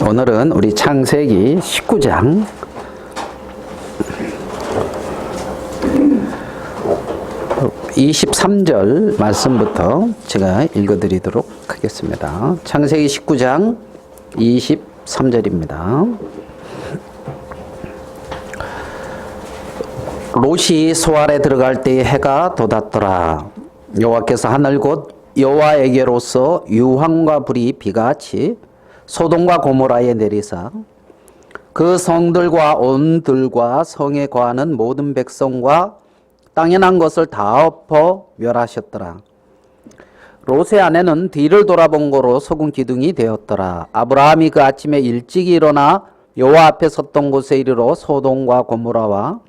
오늘은 우리 창세기 19장 23절 말씀부터 제가 읽어드리도록 하겠습니다. 창세기 19장 23절입니다. 롯이 소알에 들어갈 때에 해가 돋았더라. 여호와께서 하늘 곧 여호와에게로서 유황과 불이 비같이 소돔과 고모라에 내리사 그 성들과 온들과 성에 거하는 모든 백성과 땅에 난 것을 다 엎어 멸하셨더라. 롯의 아내는 뒤를 돌아본 거로 소금 기둥이 되었더라. 아브라함이 그 아침에 일찍 일어나 여호와 앞에 섰던 곳에 이르러 소돔과 고모라와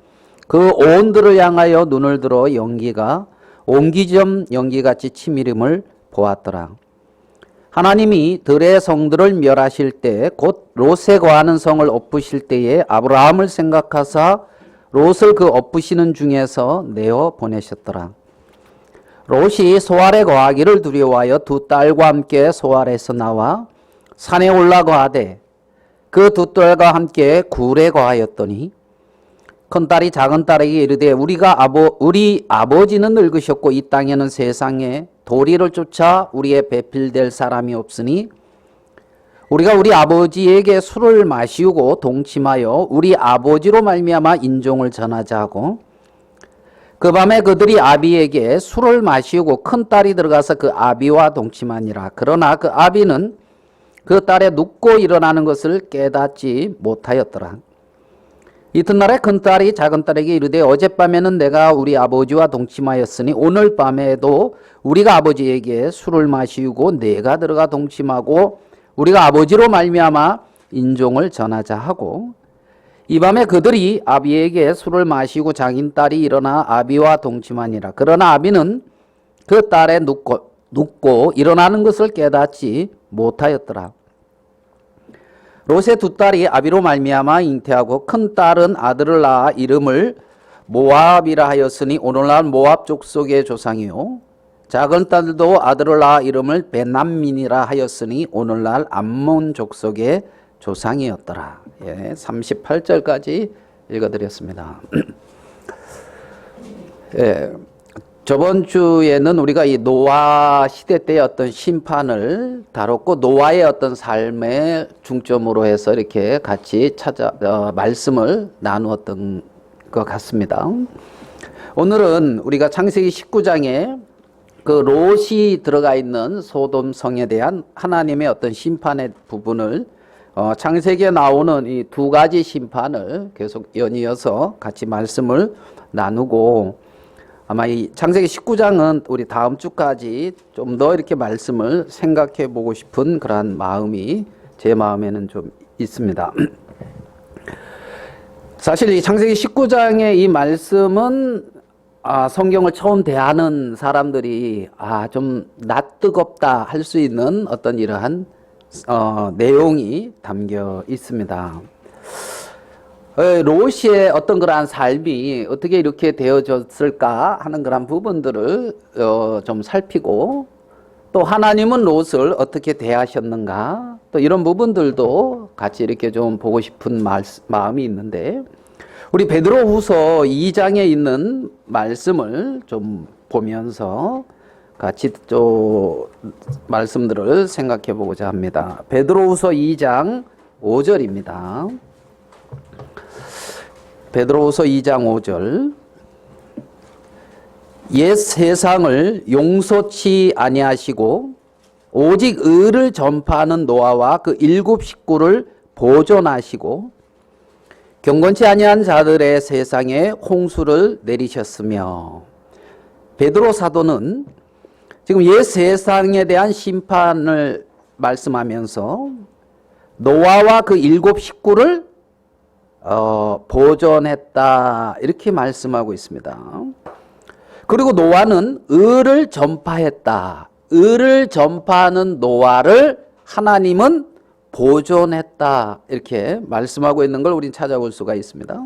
그 온들을 향하여 눈을 들어 연기가 옹기점 연기같이 치밀음을 보았더라. 하나님이 들의 성들을 멸하실 때 곧 롯에 거하는 성을 엎으실 때에 아브라함을 생각하사 롯을 그 엎으시는 중에서 내어 보내셨더라. 롯이 소알에 거하기를 두려워하여 두 딸과 함께 소알에서 나와 산에 올라 거하되 그 두 딸과 함께 굴에 거하였더니 큰딸이 작은딸에게 이르되 우리 아버지는 늙으셨고 이 땅에는 세상에 도리를 쫓아 우리의 배필될 사람이 없으니 우리가 우리 아버지에게 술을 마시우고 동침하여 우리 아버지로 말미암아 인종을 전하자 하고 그 밤에 그들이 아비에게 술을 마시우고 큰딸이 들어가서 그 아비와 동침하니라. 그러나 그 아비는 그 딸의 눕고 일어나는 것을 깨닫지 못하였더라. 이튿날에 큰딸이 작은딸에게 이르되 어젯밤에는 내가 우리 아버지와 동침하였으니 오늘 밤에도 우리가 아버지에게 술을 마시우고 내가 들어가 동침하고 우리가 아버지로 말미암아 인종을 전하자 하고 이 밤에 그들이 아비에게 술을 마시고 장인딸이 일어나 아비와 동침하니라. 그러나 아비는 그 딸의 눕고 일어나는 것을 깨닫지 못하였더라. 롯의 두 딸이 아비로 말미암아 잉태하고 큰 딸은 아들을 낳아 이름을 모압이라 하였으니 오늘날 모압 족속의 조상이요 작은 딸도 아들을 낳아 이름을 베남민이라 하였으니 오늘날 암몬 족속의 조상이었더라. 38절까지 읽어드렸습니다. 저번 주에는 우리가 이 노아 시대 때의 어떤 심판을 다뤘고 노아의 어떤 삶의 중점으로 해서 이렇게 같이 말씀을 나누었던 것 같습니다. 오늘은 우리가 창세기 19장에 그 롯이 들어가 있는 소돔 성에 대한 하나님의 어떤 심판의 부분을 창세기에 나오는 이 두 가지 심판을 계속 연이어서 같이 말씀을 나누고 아마 이 창세기 19장은 우리 다음 주까지 좀 더 이렇게 말씀을 생각해 보고 싶은 그러한 마음이 제 마음에는 좀 있습니다. 사실 이 창세기 19장의 이 말씀은 성경을 처음 대하는 사람들이 좀 낯뜨겁다 할 수 있는 어떤 이러한 내용이 담겨 있습니다. 롯의 어떤 그러한 삶이 어떻게 이렇게 되어졌을까 하는 그런 부분들을 좀 살피고 또 하나님은 롯을 어떻게 대하셨는가 또 이런 부분들도 같이 이렇게 좀 보고 싶은 마음이 있는데 우리 베드로후서 2장에 있는 말씀을 좀 보면서 같이 또 말씀들을 생각해 보고자 합니다. 베드로후서 2장 5절입니다. 베드로후서 2장 5절 옛 세상을 용서치 아니하시고 오직 의를 전파하는 노아와 그 7 식구를 보존하시고 경건치 아니한 자들의 세상에 홍수를 내리셨으며 베드로 사도는 지금 옛 세상에 대한 심판을 말씀하면서 노아와 그 7 식구를 보존했다 이렇게 말씀하고 있습니다. 그리고 노아는 의를 전파했다. 의를 전파하는 노아를 하나님은 보존했다 이렇게 말씀하고 있는 걸 우리는 찾아볼 수가 있습니다.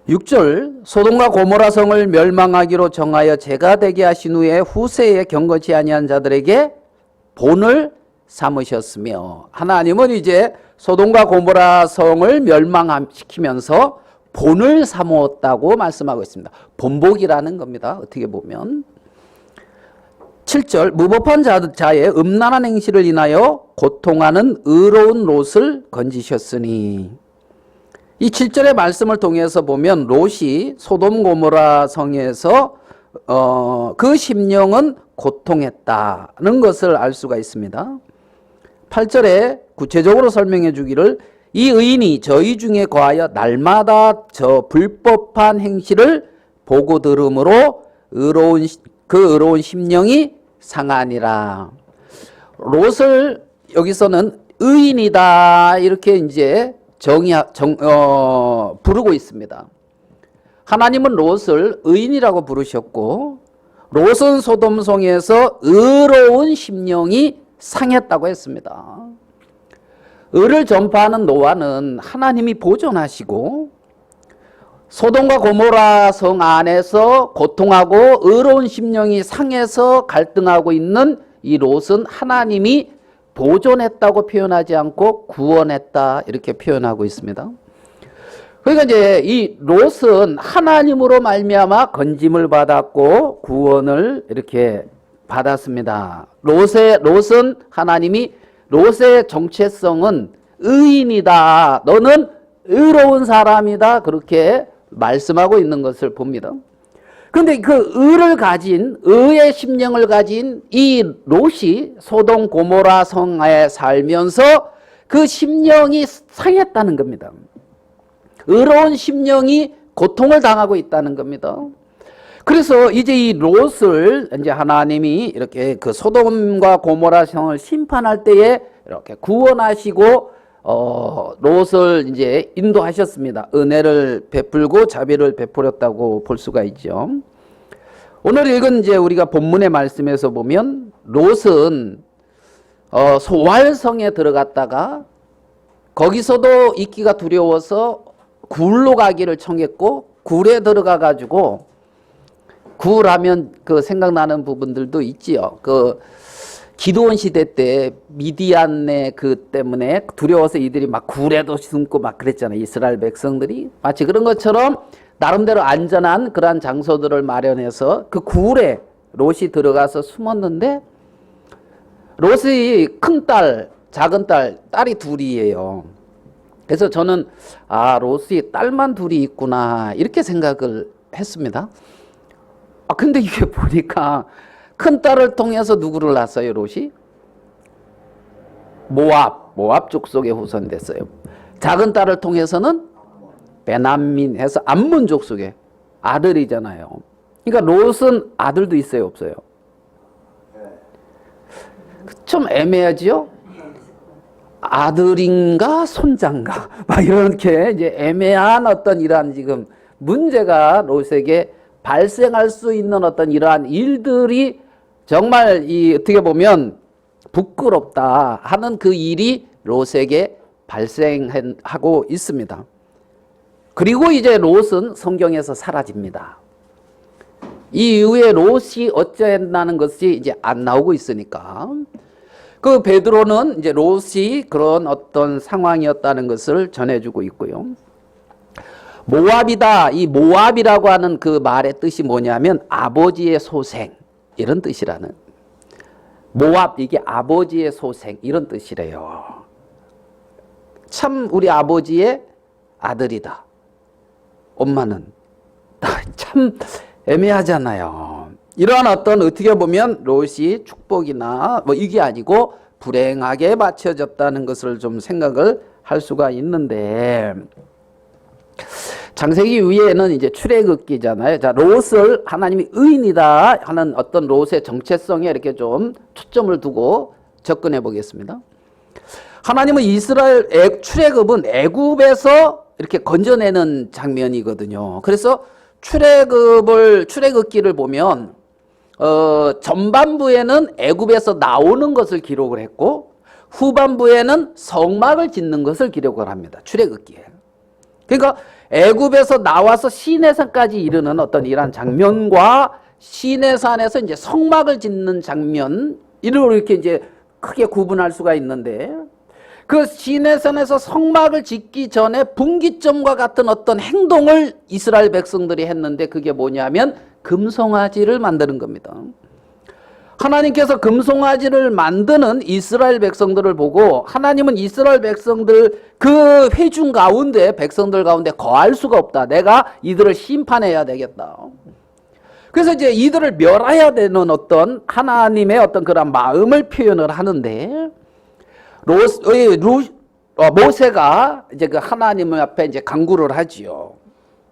6절 소돔과 고모라 성을 멸망하기로 정하여 제가 되게 하신 후에 후세에 경건치 아니한 자들에게 본을 삼으셨으며 하나님은 이제 소돔과 고모라 성을 멸망시키면서 본을 삼았다고 말씀하고 있습니다. 본복이라는 겁니다. 어떻게 보면 7절 무법한 자의 음란한 행실을 인하여 고통하는 의로운 롯을 건지셨으니 이 7절의 말씀을 통해서 보면 롯이 소돔 고모라 성에서 그 심령은 고통했다는 것을 알 수가 있습니다. 8절에 구체적으로 설명해 주기를 이 의인이 저희 중에 거하여 날마다 저 불법한 행실을 보고 들음으로 그 의로운 심령이 상하니라. 롯을 여기서는 의인이다 이렇게 이제 부르고 있습니다. 하나님은 롯을 의인이라고 부르셨고 롯은 소돔성에서 의로운 심령이 상했다고 했습니다. 의를 전파하는 노아는 하나님이 보존하시고 소돔과 고모라 성 안에서 고통하고 의로운 심령이 상해서 갈등하고 있는 이 롯은 하나님이 보존했다고 표현하지 않고 구원했다 이렇게 표현하고 있습니다. 그러니까 이제 이 롯은 하나님으로 말미암아 건짐을 받았고 구원을 이렇게 받았습니다. 롯은 하나님이 롯의 정체성은 의인이다. 너는 의로운 사람이다. 그렇게 말씀하고 있는 것을 봅니다. 그런데 그 의의 심령을 가진 이 롯이 소돔 고모라 성에 살면서 그 심령이 상했다는 겁니다. 의로운 심령이 고통을 당하고 있다는 겁니다. 그래서 이제 이 롯을 이제 하나님이 이렇게 그 소돔과 고모라 성을 심판할 때에 이렇게 구원하시고 롯을 이제 인도하셨습니다. 은혜를 베풀고 자비를 베풀었다고 볼 수가 있죠. 오늘 읽은 이제 우리가 본문의 말씀에서 보면 롯은 소활성에 들어갔다가 거기서도 있기가 두려워서 굴로 가기를 청했고 굴에 들어가 가지고 굴하면 그 생각나는 부분들도 있지요. 그 기드온 시대 때 미디안의 그 때문에 두려워서 이들이 막 굴에도 숨고 막 그랬잖아요. 이스라엘 백성들이 마치 그런 것처럼 나름대로 안전한 그러한 장소들을 마련해서 그 굴에 롯이 들어가서 숨었는데 롯이 큰 딸, 작은 딸이 둘이에요. 그래서 저는 롯이 딸만 둘이 있구나 이렇게 생각을 했습니다. 근데 이게 보니까 큰 딸을 통해서 누구를 낳았어요, 롯이? 모압 족속의 후손됐어요. 작은 딸을 통해서는 베냐민 해서 암몬 족속의 아들이잖아요. 그러니까 롯은 아들도 있어요, 없어요? 좀 애매하지요? 아들인가 손자인가 막 이렇게 이제 애매한 어떤 이러한 지금 문제가 롯에게 발생할 수 있는 어떤 이러한 일들이 정말 어떻게 보면 부끄럽다 하는 그 일이 롯에게 발생하고 있습니다. 그리고 이제 롯은 성경에서 사라집니다. 이 이후에 롯이 어쩌했다는 것이 이제 안 나오고 있으니까 그 베드로는 이제 롯이 그런 어떤 상황이었다는 것을 전해주고 있고요. 모압이다. 이 모압이라고 하는 그 말의 뜻이 뭐냐면 아버지의 소생 이런 뜻이라는. 모압 이게 아버지의 소생 이런 뜻이래요. 참 우리 아버지의 아들이다. 엄마는 참 애매하잖아요. 이러한 어떤 어떻게 보면 롯이 축복이나 뭐 이게 아니고 불행하게 맞춰졌다는 것을 좀 생각을 할 수가 있는데 창세기 위에는 이제 출애굽기잖아요. 자, 롯을 하나님이 의인이다 하는 어떤 롯의 정체성에 이렇게 좀 초점을 두고 접근해 보겠습니다. 하나님은 이스라엘 출애굽은 애굽에서 이렇게 건져내는 장면이거든요. 그래서 출애굽기를 보면 전반부에는 애굽에서 나오는 것을 기록을 했고 후반부에는 성막을 짓는 것을 기록을 합니다. 출애굽기에. 그러니까 애굽에서 나와서 시내산까지 이르는 어떤 이러한 장면과 시내산에서 이제 성막을 짓는 장면 이렇게 이제 크게 구분할 수가 있는데, 그 시내산에서 성막을 짓기 전에 분기점과 같은 어떤 행동을 이스라엘 백성들이 했는데, 그게 뭐냐면 금송아지를 만드는 겁니다. 하나님께서 금송아지를 만드는 이스라엘 백성들을 보고, 하나님은 이스라엘 백성들 그 회중 가운데, 백성들 가운데 거할 수가 없다. 내가 이들을 심판해야 되겠다. 그래서 이제 이들을 멸해야 되는 어떤 하나님의 어떤 그런 마음을 표현을 하는데, 모세가 이제 그 하나님 앞에 이제 간구를 하지요.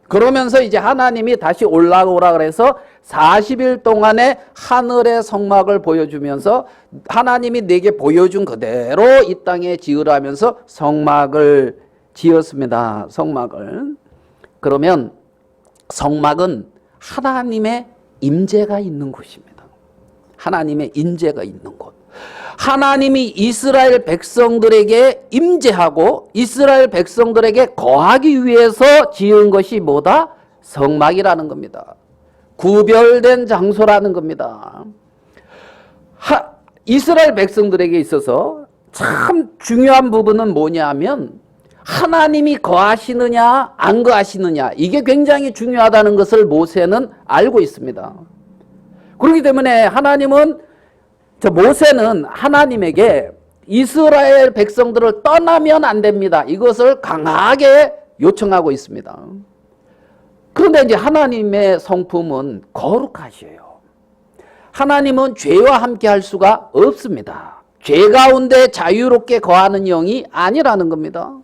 그러면서 이제 하나님이 다시 올라오라 그래서 40일 동안에 하늘의 성막을 보여주면서, 하나님이 내게 보여준 그대로 이 땅에 지으라면서 성막을 지었습니다. 성막을. 그러면 성막은 하나님의 임재가 있는 곳입니다. 하나님의 임재가 있는 곳. 하나님이 이스라엘 백성들에게 임재하고 이스라엘 백성들에게 거하기 위해서 지은 것이 뭐다? 성막이라는 겁니다. 구별된 장소라는 겁니다. 이스라엘 백성들에게 있어서 참 중요한 부분은 뭐냐면, 하나님이 거하시느냐 안 거하시느냐, 이게 굉장히 중요하다는 것을 모세는 알고 있습니다. 그렇기 때문에 모세는 하나님에게 이스라엘 백성들을 떠나면 안 됩니다, 이것을 강하게 요청하고 있습니다. 그런데 이제 하나님의 성품은 거룩하셔요. 하나님은 죄와 함께 할 수가 없습니다. 죄 가운데 자유롭게 거하는 영이 아니라는 겁니다.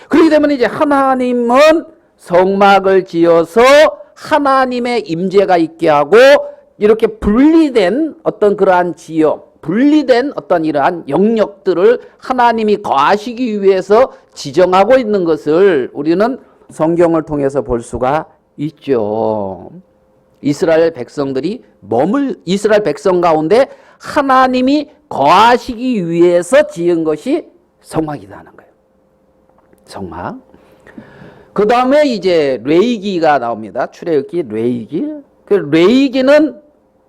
그렇기 때문에 이제 하나님은 성막을 지어서 하나님의 임재가 있게 하고, 이렇게 분리된 어떤 그러한 지역, 분리된 어떤 이러한 영역들을 하나님이 거하시기 위해서 지정하고 있는 것을 우리는 성경을 통해서 볼 수가 있죠. 이스라엘 백성 가운데 하나님이 거하시기 위해서 지은 것이 성막이라는 거예요. 성막. 그 다음에 이제 레위기가 나옵니다. 출애굽기 레위기. 그 레위기는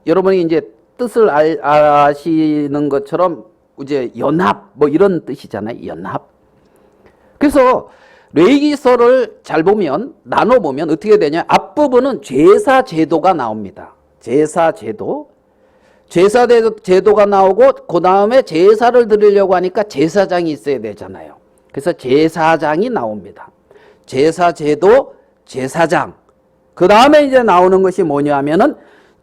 여러분이 이제 뜻을 아시는 것처럼 이제 연합 뭐 이런 뜻이잖아요. 연합. 그래서 레위기서를 잘 보면, 나눠 보면 어떻게 되냐? 앞부분은 제사 제도가 나옵니다. 제사 제도가 나오고, 그 다음에 제사를 드리려고 하니까 제사장이 있어야 되잖아요. 그래서 제사장이 나옵니다. 제사 제도, 제사장. 그 다음에 이제 나오는 것이 뭐냐 하면은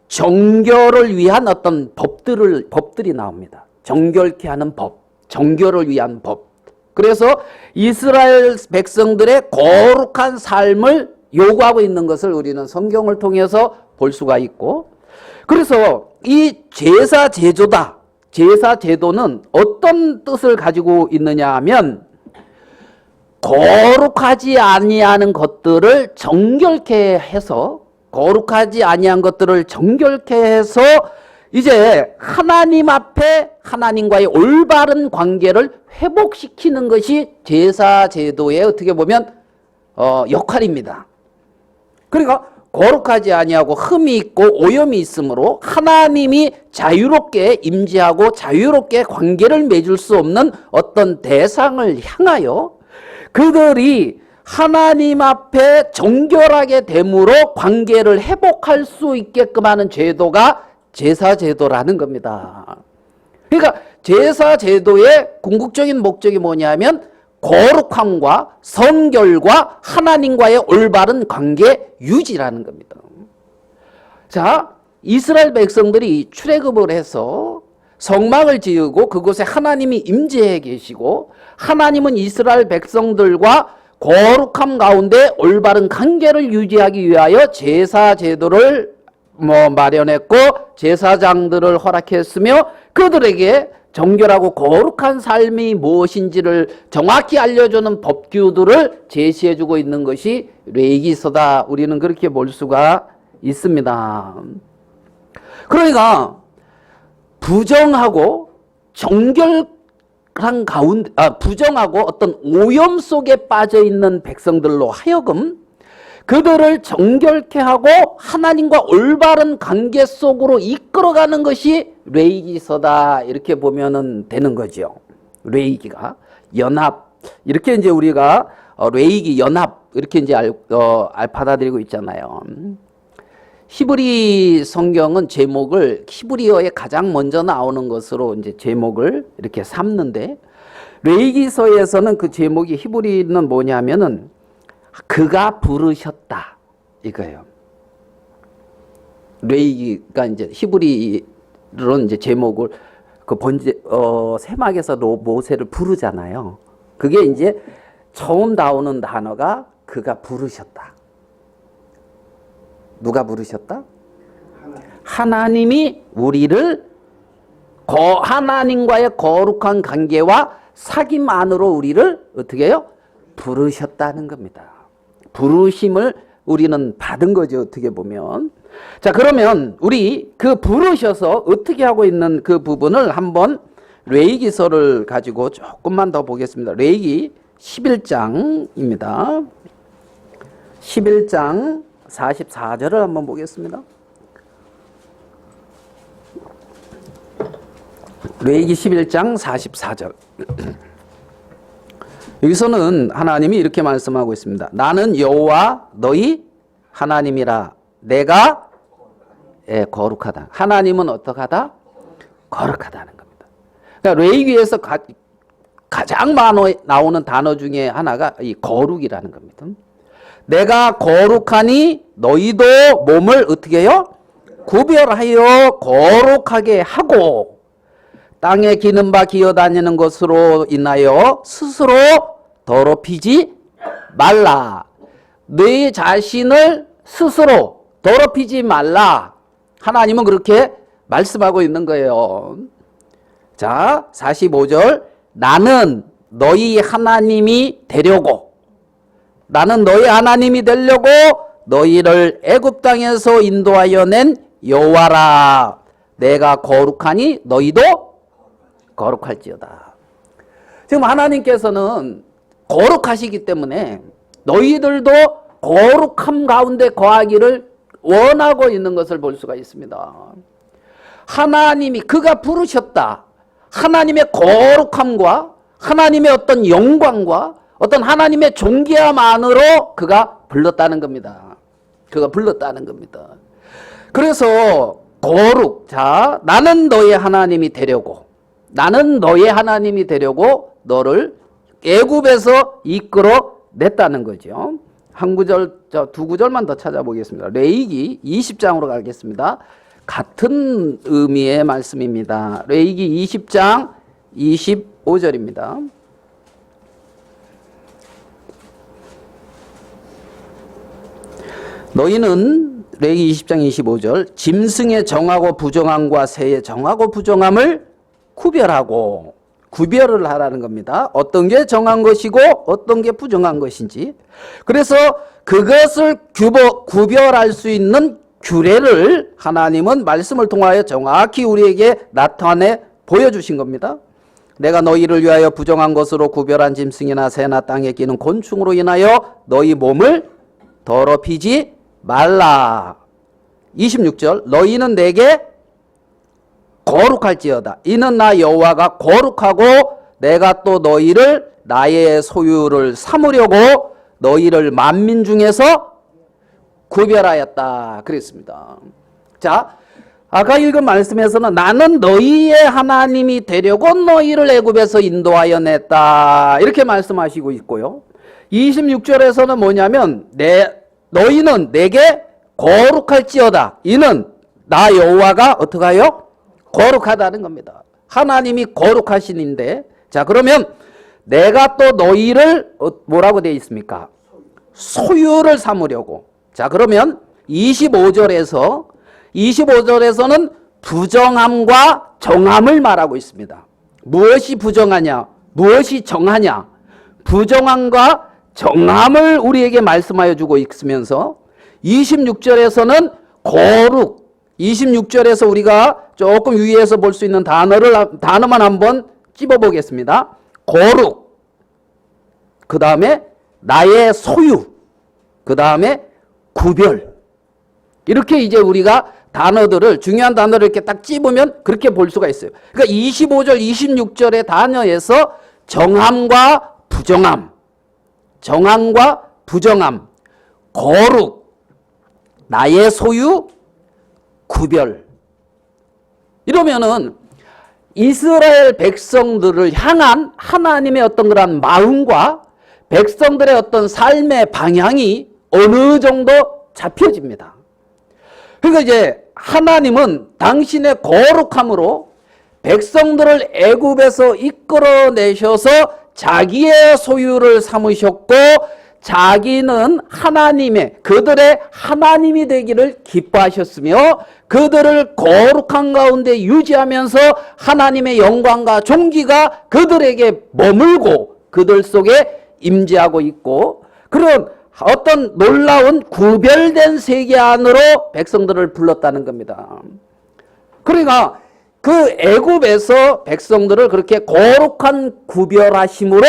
정결을 위한 어떤 법들이 나옵니다. 정결케 하는 법, 정결을 위한 법. 그래서 이스라엘 백성들의 거룩한 삶을 요구하고 있는 것을 우리는 성경을 통해서 볼 수가 있고, 그래서 이 제사 제도는 어떤 뜻을 가지고 있느냐 하면, 거룩하지 아니하는 것들을 정결케 해서, 이제 하나님 앞에 하나님과의 올바른 관계를 회복시키는 것이 제사 제도의 어떻게 보면 역할입니다. 그러니까 거룩하지 아니하고 흠이 있고 오염이 있으므로 하나님이 자유롭게 임재하고 자유롭게 관계를 맺을 수 없는 어떤 대상을 향하여 그들이 하나님 앞에 정결하게 됨으로 관계를 회복할 수 있게끔 하는 제도가 제사 제도라는 겁니다. 그러니까 제사 제도의 궁극적인 목적이 뭐냐면 거룩함과 성결과 하나님과의 올바른 관계 유지라는 겁니다. 자, 이스라엘 백성들이 출애굽을 해서 성막을 지으고 그곳에 하나님이 임재해 계시고, 하나님은 이스라엘 백성들과 거룩함 가운데 올바른 관계를 유지하기 위하여 제사 제도를 마련했고 제사장들을 허락했으며, 그들에게 정결하고 거룩한 삶이 무엇인지를 정확히 알려주는 법규들을 제시해주고 있는 것이 레위기서다. 우리는 그렇게 볼 수가 있습니다. 그러니까 부정하고 부정하고 어떤 오염 속에 빠져 있는 백성들로 하여금 그들을 정결케 하고 하나님과 올바른 관계 속으로 이끌어가는 것이 레위기서다. 이렇게 보면은 되는 거죠. 레위기가 연합, 이렇게 이제 우리가 레위기 연합 이렇게 이제 받아들이고 있잖아요. 히브리 성경은 제목을 히브리어에 가장 먼저 나오는 것으로 이제 제목을 이렇게 삼는데, 레위기서에서는 그 제목이 히브리는 뭐냐면은 그가 부르셨다 이거예요. 레위기가 이제 히브리로 이제 제목을 그 세막에서 모세를 부르잖아요. 그게 이제 처음 나오는 단어가 그가 부르셨다. 누가 부르셨다? 하나님이 우리를 하나님과의 거룩한 관계와 사귐 안으로 우리를 어떻게 해요? 부르셨다는 겁니다. 부르심을 우리는 받은 거죠, 어떻게 보면. 자, 그러면 우리 그 부르셔서 어떻게 하고 있는 그 부분을 한번 레위기서를 가지고 조금만 더 보겠습니다. 레위기 11장입니다. 11장 44절을 한번 보겠습니다. 레위기 11장 44절. 여기서는 하나님이 이렇게 말씀하고 있습니다. 나는 여호와 너희 하나님이라. 내가 거룩하다. 하나님은 어떡하다? 거룩하다는 겁니다. 그러니까 레위기에서 가장 많이 나오는 단어 중에 하나가 이 거룩이라는 겁니다. 내가 거룩하니 너희도 몸을 어떻게 해요? 구별하여 거룩하게 하고 땅에 기는 바 기어다니는 것으로 인하여 스스로 더럽히지 말라. 네 자신을 스스로 더럽히지 말라. 하나님은 그렇게 말씀하고 있는 거예요. 자, 45절. 나는 너희 하나님이 되려고, 나는 너희 하나님이 되려고 너희를 애굽 땅에서 인도하여 낸 여호와라. 내가 거룩하니 너희도 거룩할지어다. 지금 하나님께서는 거룩하시기 때문에 너희들도 거룩함 가운데 거하기를 원하고 있는 것을 볼 수가 있습니다. 하나님이 그가 부르셨다. 하나님의 거룩함과 하나님의 어떤 영광과 어떤 하나님의 존귀함 안으로 그가 불렀다는 겁니다. 그가 불렀다는 겁니다. 그래서 거룩, 자, 나는 너의 하나님이 되려고, 나는 너의 하나님이 되려고 너를 애굽에서 이끌어 냈다는 거죠. 한 구절, 두 구절만 더 찾아보겠습니다. 레위기 20장으로 가겠습니다. 같은 의미의 말씀입니다. 레위기 20장 25절입니다. 너희는 레위기 20장 25절 짐승의 정하고 부정함과 새의 정하고 부정함을 구별하고, 구별을 하라는 겁니다. 어떤 게 정한 것이고 어떤 게 부정한 것인지. 그래서 그것을 구별할 수 있는 규례를 하나님은 말씀을 통하여 정확히 우리에게 나타내 보여주신 겁니다. 내가 너희를 위하여 부정한 것으로 구별한 짐승이나 새나 땅에 기는 곤충으로 인하여 너희 몸을 더럽히지 말라. 26절 너희는 내게 거룩할지어다. 이는 나 여호와가 거룩하고 내가 또 너희를 나의 소유를 삼으려고 너희를 만민 중에서 구별하였다. 그랬습니다. 자, 아까 읽은 말씀에서는 나는 너희의 하나님이 되려고 너희를 애굽에서 인도하여 냈다. 이렇게 말씀하시고 있고요. 26절에서는 뭐냐면 너희는 내게 거룩할지어다. 이는 나 여호와가 어떻게 하여? 거룩하다는 겁니다. 하나님이 거룩하신인데, 자, 그러면 내가 또 너희를 뭐라고 되어 있습니까? 소유를 삼으려고. 자, 그러면 25절에서는 부정함과 정함을 말하고 있습니다. 무엇이 부정하냐? 무엇이 정하냐? 부정함과 정함을 우리에게 말씀하여 주고 있으면서 26절에서는 거룩, 26절에서 우리가 조금 유의해서 볼 수 있는 단어만 한번 찝어보겠습니다. 거룩, 그 다음에 나의 소유, 그 다음에 구별. 이렇게 이제 우리가 단어들을, 중요한 단어를 이렇게 딱 찝으면 그렇게 볼 수가 있어요. 그러니까 25절, 26절의 단어에서 정함과 부정함, 정함과 부정함, 거룩, 나의 소유, 구별. 이러면은 이스라엘 백성들을 향한 하나님의 어떤 그런 마음과 백성들의 어떤 삶의 방향이 어느 정도 잡혀집니다. 그러니까 이제 하나님은 당신의 거룩함으로 백성들을 애굽에서 이끌어내셔서 자기의 소유를 삼으셨고, 자기는 하나님의, 그들의 하나님이 되기를 기뻐하셨으며, 그들을 거룩한 가운데 유지하면서 하나님의 영광과 존귀가 그들에게 머물고 그들 속에 임재하고 있고, 그런 어떤 놀라운 구별된 세계 안으로 백성들을 불렀다는 겁니다. 그러니까 그 애굽에서 백성들을 그렇게 거룩한 구별하심으로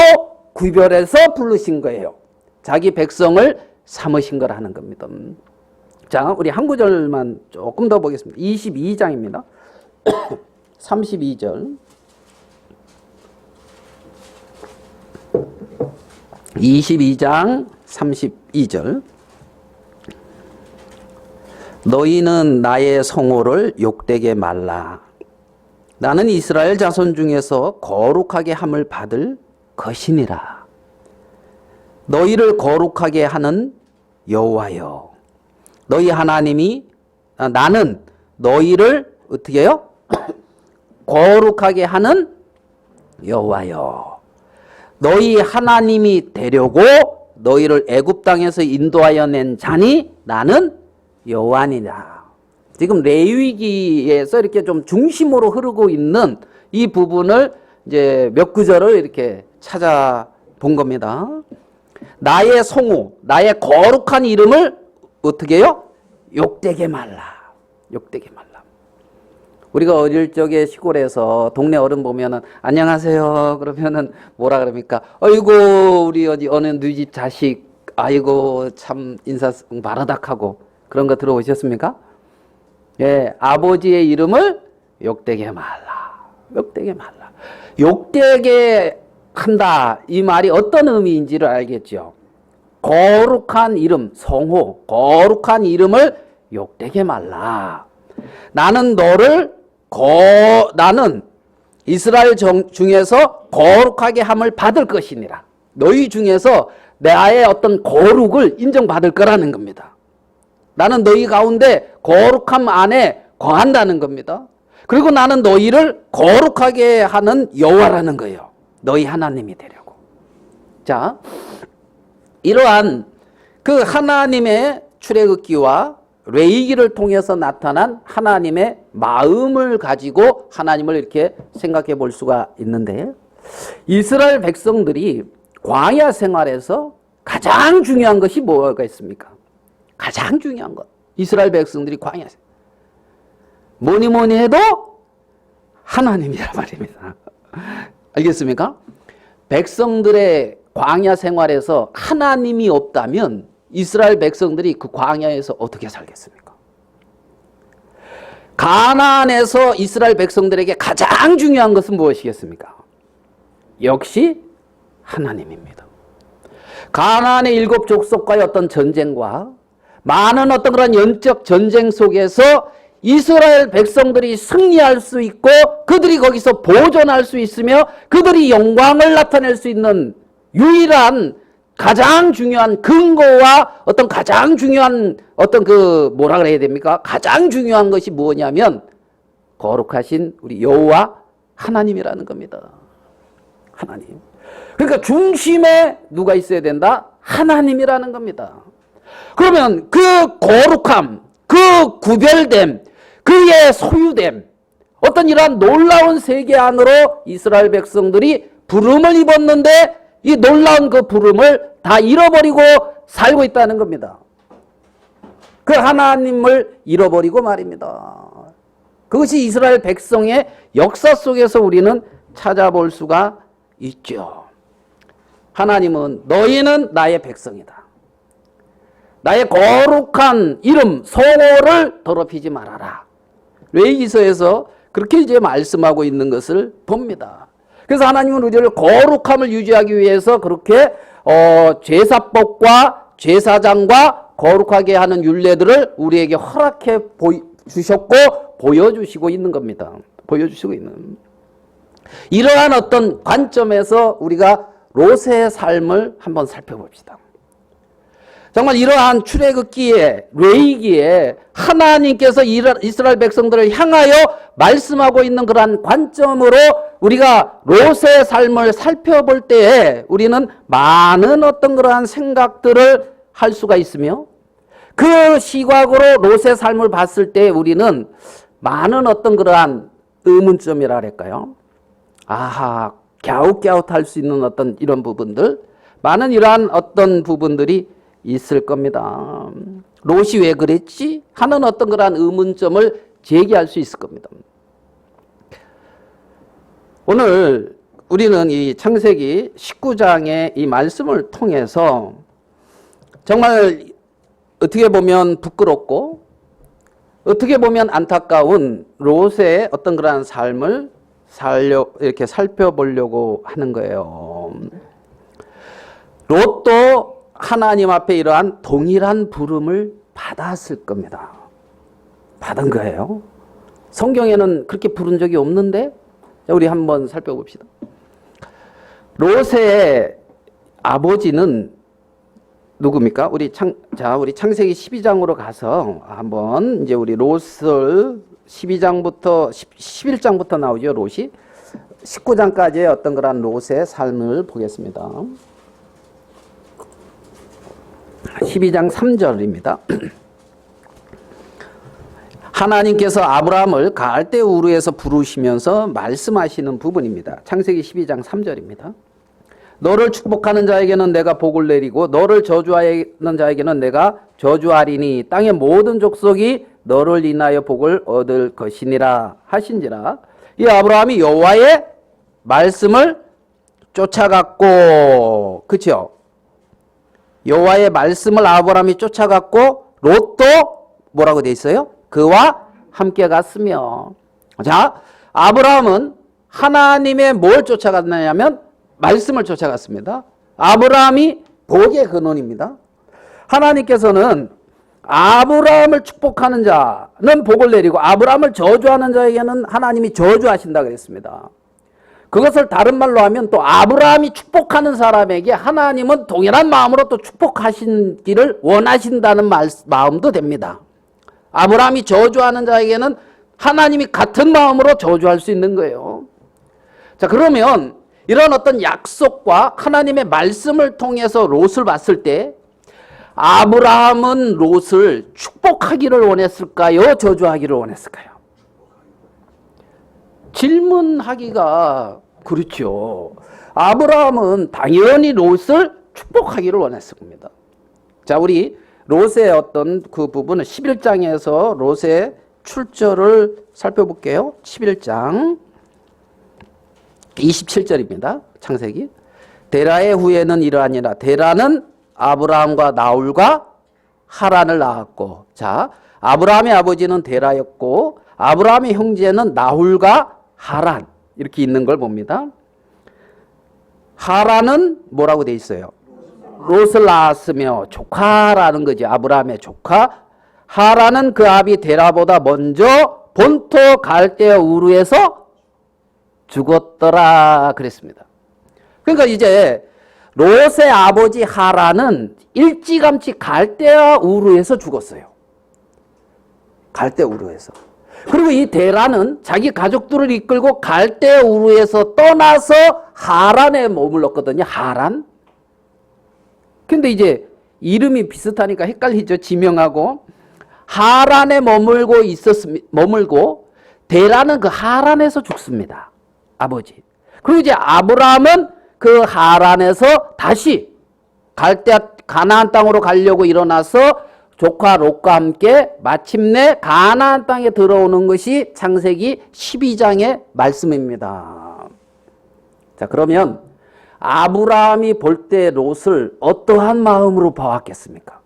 구별해서 부르신 거예요. 자기 백성을 삼으신 거라는 겁니다. 자, 우리 한 구절만 조금 더 보겠습니다. 22장입니다. 32절. 22장 32절. 너희는 나의 성호를 욕되게 말라. 나는 이스라엘 자손 중에서 거룩하게 함을 받을 것이니라. 너희를 거룩하게 하는 여호와여. 너희 하나님이, 나는 너희를 어떻게 해요? 거룩하게 하는 여호와여. 너희 하나님이 되려고 너희를 애굽 땅에서 인도하여 낸 자니 나는 여호와니라. 지금 레위기에서 이렇게 좀 중심으로 흐르고 있는 이 부분을 이제 몇 구절을 이렇게 찾아본 겁니다. 나의 성호, 나의 거룩한 이름을 어떻게 해요? 욕되게 말라. 욕되게 말라. 우리가 어릴 적에 시골에서 동네 어른 보면은 안녕하세요 그러면은 뭐라 그럽니까? 아이고 우리 어느 누이 집 자식, 아이고 참 인사 바라닥하고 그런 거 들어오셨습니까? 예, 아버지의 이름을 욕되게 말라. 욕되게 말라. 욕되게 한다. 이 말이 어떤 의미인지를 알겠죠. 거룩한 이름, 성호, 거룩한 이름을 욕되게 말라. 나는 너를 나는 이스라엘 중에서 거룩하게 함을 받을 것이니라. 너희 중에서 나의 어떤 거룩을 인정받을 거라는 겁니다. 나는 너희 가운데 거룩함 안에 거한다는 겁니다. 그리고 나는 너희를 거룩하게 하는 여호와라는 거예요. 너희 하나님이 되려고. 자, 이러한 그 하나님의 출애굽기와 레위기를 통해서 나타난 하나님의 마음을 가지고 하나님을 이렇게 생각해 볼 수가 있는데, 이스라엘 백성들이 광야 생활에서 가장 중요한 것이 뭐가 있습니까? 가장 중요한 것. 이스라엘 백성들이 광야 생활. 뭐니 해도 하나님이란 말입니다. 알겠습니까? 백성들의 광야 생활에서 하나님이 없다면 이스라엘 백성들이 그 광야에서 어떻게 살겠습니까? 가나안에서 이스라엘 백성들에게 가장 중요한 것은 무엇이겠습니까? 역시 하나님입니다. 가나안의 7 족속과의 어떤 전쟁과 많은 어떤 그런 영적 전쟁 속에서 이스라엘 백성들이 승리할 수 있고 그들이 거기서 보존할 수 있으며 그들이 영광을 나타낼 수 있는 유일한 가장 중요한 근거와 어떤 가장 중요한 어떤 그 뭐라 그래야 됩니까? 가장 중요한 것이 뭐냐면 거룩하신 우리 여호와 하나님이라는 겁니다. 하나님. 그러니까 중심에 누가 있어야 된다? 하나님이라는 겁니다. 그러면 그 거룩함, 그 구별됨, 그의 소유됨, 어떤 이러한 놀라운 세계 안으로 이스라엘 백성들이 부름을 입었는데 이 놀라운 그 부름을 다 잃어버리고 살고 있다는 겁니다. 그 하나님을 잃어버리고 말입니다. 그것이 이스라엘 백성의 역사 속에서 우리는 찾아볼 수가 있죠. 하나님은 너희는 나의 백성이다. 나의 거룩한 이름 성호를 더럽히지 말아라. 레위기서에서 그렇게 이제 말씀하고 있는 것을 봅니다. 그래서 하나님은 우리를 거룩함을 유지하기 위해서 그렇게 제사법과 제사장과 거룩하게 하는 율례들을 우리에게 허락해 주셨고 보여주시고 있는 겁니다. 보여주시고 있는. 이러한 어떤 관점에서 우리가 롯의 삶을 한번 살펴봅시다. 정말 이러한 출애굽기에 레위기에 하나님께서 이스라엘 백성들을 향하여 말씀하고 있는 그러한 관점으로 우리가 롯의 삶을 살펴볼 때에 우리는 많은 어떤 그러한 생각들을 할 수가 있으며 그 시각으로 롯의 삶을 봤을 때 우리는 많은 그러한 의문점이라 할까요? 아하, 갸웃갸웃할 수 있는 어떤 이런 부분들, 많은 이러한 어떤 부분들이 있을 겁니다. 롯이 왜 그랬지? 하는 어떤 그러한 의문점을 제기할 수 있을 겁니다. 오늘 우리는 이 창세기 19장의 이 말씀을 통해서 정말 어떻게 보면 부끄럽고 어떻게 보면 안타까운 롯의 어떤 그러한 삶을 이렇게 살펴보려고 하는 거예요. 롯도 하나님 앞에 이러한 동일한 부름을 받았을 겁니다. 받은 거예요. 성경에는 그렇게 부른 적이 없는데 우리 한번 살펴봅시다. 롯의 아버지는 누굽니까? 우리 창세기 12장으로 가서 한번 이제 우리 롯을 12장부터 11장부터 나오죠. 롯이 19장까지의 어떤 그런 롯의 삶을 보겠습니다. 12장 3절입니다. 하나님께서 아브라함을 갈대 우르에서 부르시면서 말씀하시는 부분입니다. 창세기 12장 3절입니다. 너를 축복하는 자에게는 내가 복을 내리고 너를 저주하는 자에게는 내가 저주하리니 땅의 모든 족속이 너를 인하여 복을 얻을 것이니라 하신지라. 이 아브라함이 여호와의 말씀을 쫓아갔고, 그렇죠? 여호와의 말씀을 아브라함이 쫓아갔고 롯도 뭐라고 돼 있어요? 그와 함께 갔으며. 자, 아브라함은 하나님의 뭘 쫓아갔느냐면 말씀을 쫓아갔습니다. 아브라함이 복의 근원입니다. 하나님께서는 아브라함을 축복하는 자는 복을 내리고 아브라함을 저주하는 자에게는 하나님이 저주하신다 그랬습니다. 그것을 다른 말로 하면 또 아브라함이 축복하는 사람에게 하나님은 동일한 마음으로 또 축복하시기를 원하신다는 마음도 됩니다. 아브라함이 저주하는 자에게는 하나님이 같은 마음으로 저주할 수 있는 거예요. 자, 그러면 이런 어떤 약속과 하나님의 말씀을 통해서 롯을 봤을 때 아브라함은 롯을 축복하기를 원했을까요? 저주하기를 원했을까요? 질문하기가 그렇죠. 아브라함은 당연히 롯을 축복하기를 원했을 겁니다. 자, 우리 롯의 어떤 그 부분은 11장에서 롯의 출처를 살펴볼게요. 11장 27절입니다. 창세기. 데라의 후예는 이러하니라. 데라는 아브라함과 나홀과 하란을 낳았고, 자, 아브라함의 아버지는 데라였고 아브라함의 형제는 나홀과 하란, 이렇게 있는 걸 봅니다. 하란은 뭐라고 돼 있어요? 롯을 낳았으며 조카라는 거지. 아브라함의 조카. 하란은 그 아비 데라보다 먼저 본토 갈대아 우르에서 죽었더라 그랬습니다. 그러니까 이제 롯의 아버지 하란은 일찌감치 갈대아 우르에서 죽었어요. 갈대아 우르에서. 그리고 이 데라는 자기 가족들을 이끌고 갈대아 우르에서 떠나서 하란에 머물렀거든요. 하란. 근데 이제 이름이 비슷하니까 헷갈리죠. 지명하고. 하란에 머물고 데라는 그 하란에서 죽습니다. 아버지. 그리고 이제 아브라함은 그 하란에서 다시 갈대아 가나안 땅으로 가려고 일어나서 조카 롯과 함께 마침내 가나안 땅에 들어오는 것이 창세기 12장의 말씀입니다. 자, 그러면 아브라함이 볼 때 롯을 어떠한 마음으로 보았겠습니까?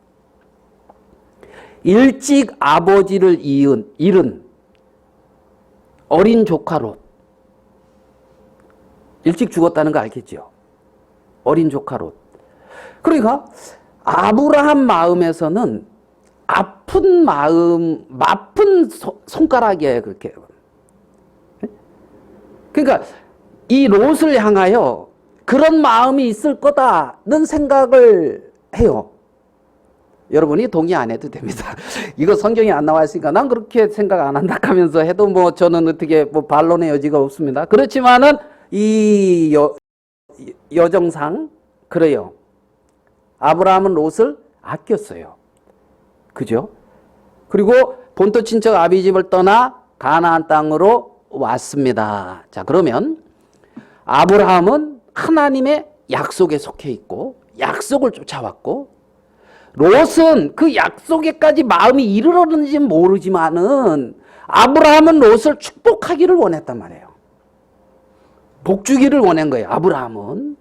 일찍 아버지를 잃은 어린 조카 롯. 일찍 죽었다는 거 알겠죠? 어린 조카 롯. 그러니까 아브라함 마음에서는 아픈 마음, 아픈 손가락이에요, 그렇게. 그러니까 이 롯을 향하여 그런 마음이 있을 거다는 생각을 해요. 여러분이 동의 안 해도 됩니다. 이거 성경에 안 나와 있으니까 난 그렇게 생각 안 한다 하면서 해도 뭐 저는 어떻게 뭐 반론의 여지가 없습니다. 그렇지만은 이 여정상 그래요. 아브라함은 롯을 아꼈어요. 그죠? 그리고 본토 친척 아비집을 떠나 가나안 땅으로 왔습니다. 자, 그러면 아브라함은 하나님의 약속에 속해 있고 약속을 쫓아왔고, 롯은 그 약속에까지 마음이 이르렀는지는 모르지만은 아브라함은 롯을 축복하기를 원했단 말이에요. 복 주기를 원한 거예요. 아브라함은.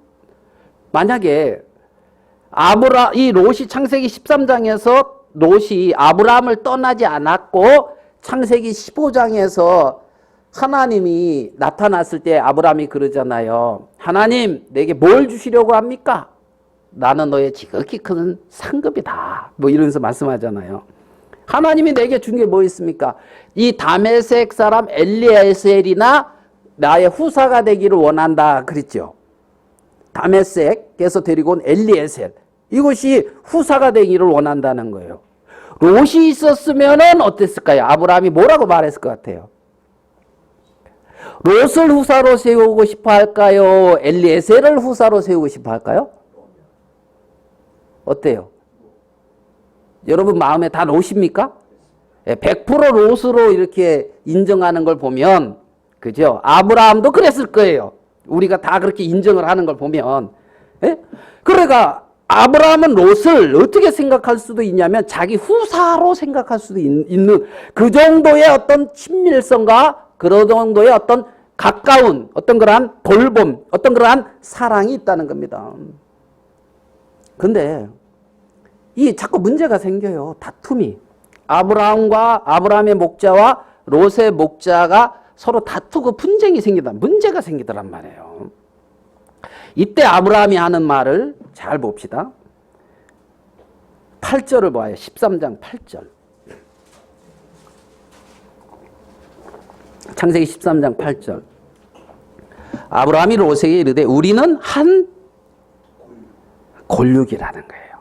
만약에 이 롯이 창세기 13장에서 롯이 아브라함을 떠나지 않았고 창세기 15장에서 하나님이 나타났을 때 아브라함이 그러잖아요. 하나님, 내게 뭘 주시려고 합니까? 나는 너의 지극히 큰 상급이다. 뭐 이러면서 말씀하잖아요. 하나님이 내게 준 게 뭐 있습니까? 이 다메섹 사람 엘리에셀이나 나의 후사가 되기를 원한다 그랬죠. 다메섹에서 데리고 온 엘리에셀, 이것이 후사가 되기를 원한다는 거예요. 롯이 있었으면 어땠을까요? 아브라함이 뭐라고 말했을 것 같아요? 롯을 후사로 세우고 싶어 할까요? 엘리에셀을 후사로 세우고 싶어 할까요? 어때요? 여러분 마음에 다 롯입니까? 100% 롯으로 이렇게 인정하는 걸 보면, 그죠? 아브라함도 그랬을 거예요. 우리가 다 그렇게 인정을 하는 걸 보면. 예? 그러니까 아브라함은 롯을 어떻게 생각할 수도 있냐면 자기 후사로 생각할 수도 있는 그 정도의 어떤 친밀성과 그런 정도의 어떤 가까운 어떤 그러한 돌봄, 어떤 그러한 사랑이 있다는 겁니다. 근데 이 자꾸 문제가 생겨요. 다툼이. 아브라함의 목자와 롯의 목자가 서로 다투고 분쟁이 문제가 생기더란 말이에요. 이때 아브라함이 하는 말을 잘 봅시다. 8절을 봐요. 13장 8절. 창세기 13장 8절. 아브라함이 롯에게 이르되 우리는 한 골육이라는 거예요.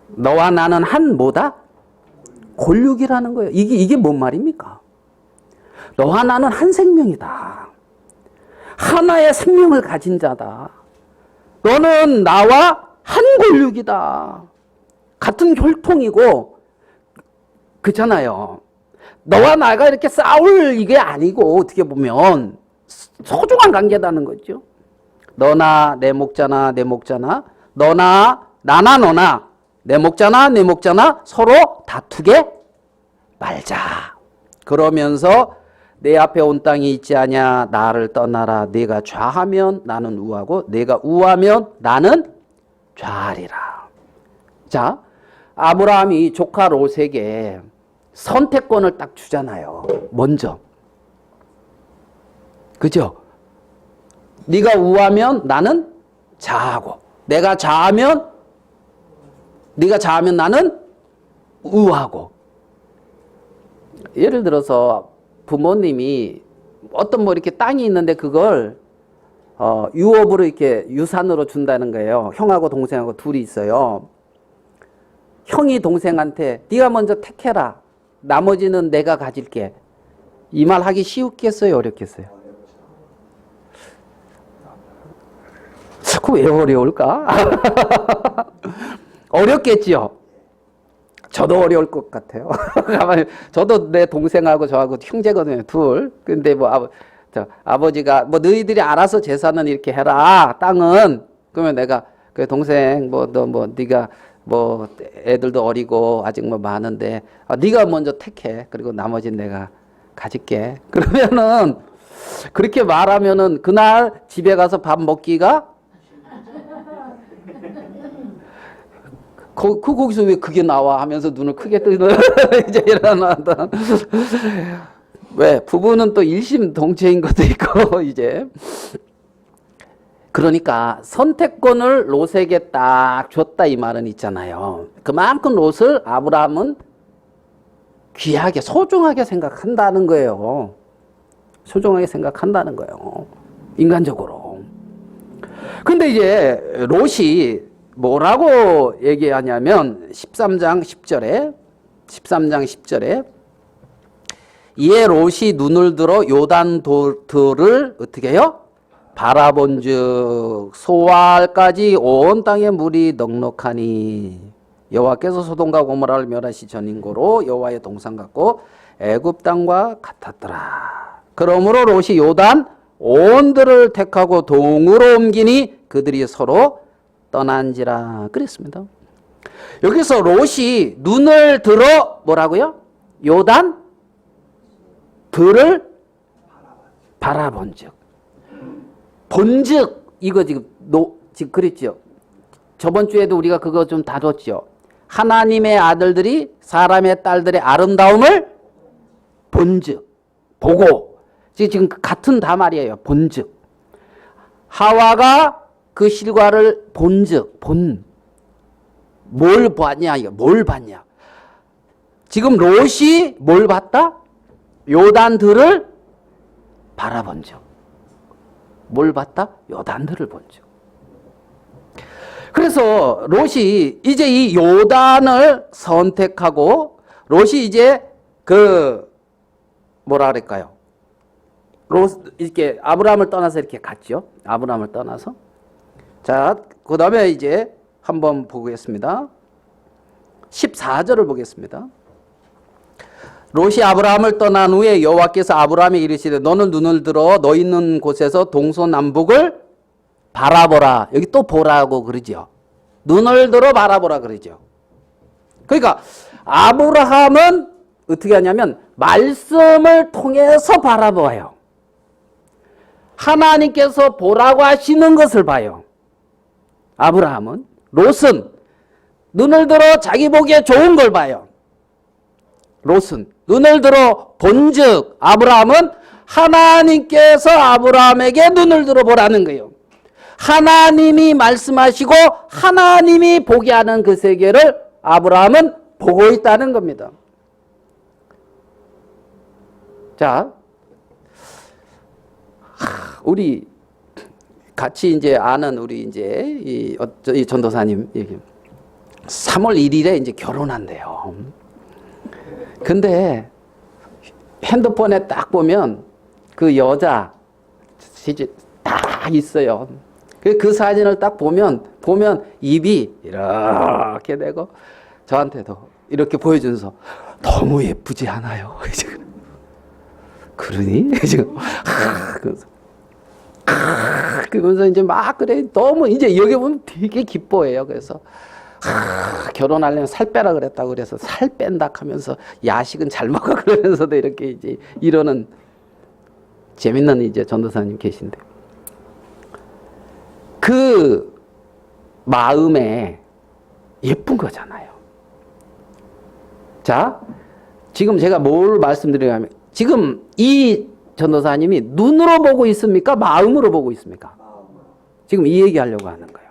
너와 나는 한 뭐다? 골육이라는 거예요. 이게 뭔 말입니까? 너와 나는 한 생명이다. 하나의 생명을 가진 자다. 너는 나와 한 골육이다. 같은 혈통이고, 그렇잖아요. 너와 나가 이렇게 싸울 이게 아니고 어떻게 보면 소중한 관계다는 거죠. 너나 내 목자나 내 목자나, 너나 나나 너나, 내 목자나 내 목자나 서로 다투게 말자. 그러면서 내 앞에 온 땅이 있지 아냐, 나를 떠나라. 네가 좌하면 나는 우하고 네가 우하면 나는 좌하리라. 자, 아브라함이 조카 롯에게 선택권을 딱 주잖아요. 먼저. 그죠? 네가 우하면 나는 좌하고, 네가 좌하면 나는 우하고. 예를 들어서 부모님이 어떤 뭐 이렇게 땅이 있는데 그걸 유업으로 이렇게 유산으로 준다는 거예요. 형하고 동생하고 둘이 있어요. 형이 동생한테 네가 먼저 택해라. 나머지는 내가 가질게. 이 말 하기 쉬웠겠어요? 어렵겠어요? 왜 어려울까? 어렵겠지요. 저도 어려울 것 같아요. 저도 내 동생하고 저하고 형제거든요, 둘. 근데 뭐 아버지가 뭐 너희들이 알아서 재산은 이렇게 해라. 땅은. 그러면 내가 그 동생 네가 뭐 애들도 어리고 아직 뭐 많은데 네가 먼저 택해. 그리고 나머지는 내가 가질게. 그러면은 그렇게 말하면은 그날 집에 가서 밥 먹기가 거기서 왜 그게 나와 하면서 눈을 크게 뜨는 이제 일어난다. 왜? 부부는 또 일심동체인 것도 있고, 이제. 그러니까 선택권을 롯에게 딱 줬다 이 말은 있잖아요. 그만큼 롯을 아브라함은 귀하게, 소중하게 생각한다는 거예요. 소중하게 생각한다는 거예요. 인간적으로. 근데 이제 롯이 뭐라고 얘기하냐면 13장 10절에 이에 롯이 눈을 들어 요단 들을 어떻게 해요? 바라본즉 소알까지 온 땅에 물이 넉넉하니 여호와께서 소돔과 고모라를 멸하시 전인고로 여호와의 동산 같고 애굽 땅과 같았더라. 그러므로 롯이 요단 온 들을 택하고 동으로 옮기니 그들이 서로 떠난지라 그랬습니다. 여기서 롯이 눈을 들어 뭐라고요? 요단 들을 바라본즉. 본즉 이거 지금 그랬죠. 저번 주에도 우리가 그거 좀 다뤘죠. 하나님의 아들들이 사람의 딸들의 아름다움을 본즉 보고 지금 같은 말이에요. 본즉 하와가 그 실과를 본즉 뭘 봤냐 이거 뭘 봤냐. 지금 롯이 뭘 봤다? 요단들을 바라본즉. 뭘 봤다? 요단들을 본즉. 그래서 롯이 이제 이 요단을 선택하고 롯이 이제 뭐라 그럴까요? 롯 이렇게 아브라함을 떠나서 이렇게 갔죠. 아브라함을 떠나서. 자, 그다음에 이제 한번 보겠습니다. 14절을 보겠습니다. 롯이 아브라함을 떠난 후에 여호와께서 아브라함에게 이르시되 너는 눈을 들어 너 있는 곳에서 동서남북을 바라보라. 여기 또 보라고 그러죠. 눈을 들어 바라보라 그러죠. 그러니까 아브라함은 어떻게 하냐면 말씀을 통해서 바라봐요. 하나님께서 보라고 하시는 것을 봐요. 아브라함은. 롯은 눈을 들어 자기 보기에 좋은 걸 봐요. 롯은 눈을 들어 본즉 아브라함은 하나님께서 아브라함에게 눈을 들어 보라는 거예요. 하나님이 말씀하시고 하나님이 보게 하는 그 세계를 아브라함은 보고 있다는 겁니다. 자, 우리 같이 이제 아는 우리 이제 이 전도사님 3월 1일에 이제 결혼한대요. 근데 핸드폰에 딱 보면 그 여자 이제 딱 있어요. 그 사진을 딱 보면 입이 이렇게 되고 저한테도 이렇게 보여주면서 너무 예쁘지 않아요? 그러니 지금 그러면서 이제 막 그래 너무 이제 여기 보면 되게 기뻐해요. 그래서 결혼하려면 살 빼라 그랬다고 그래서 살 뺀다 하면서 야식은 잘 먹어 그러면서도 이렇게 이제 이러는 재밌는 이제 전도사님 계신데 그 마음에 예쁜 거잖아요. 자, 지금 제가 뭘 말씀드리냐면 지금 이 전도사님이 눈으로 보고 있습니까? 마음으로 보고 있습니까? 지금 이 얘기하려고 하는 거예요.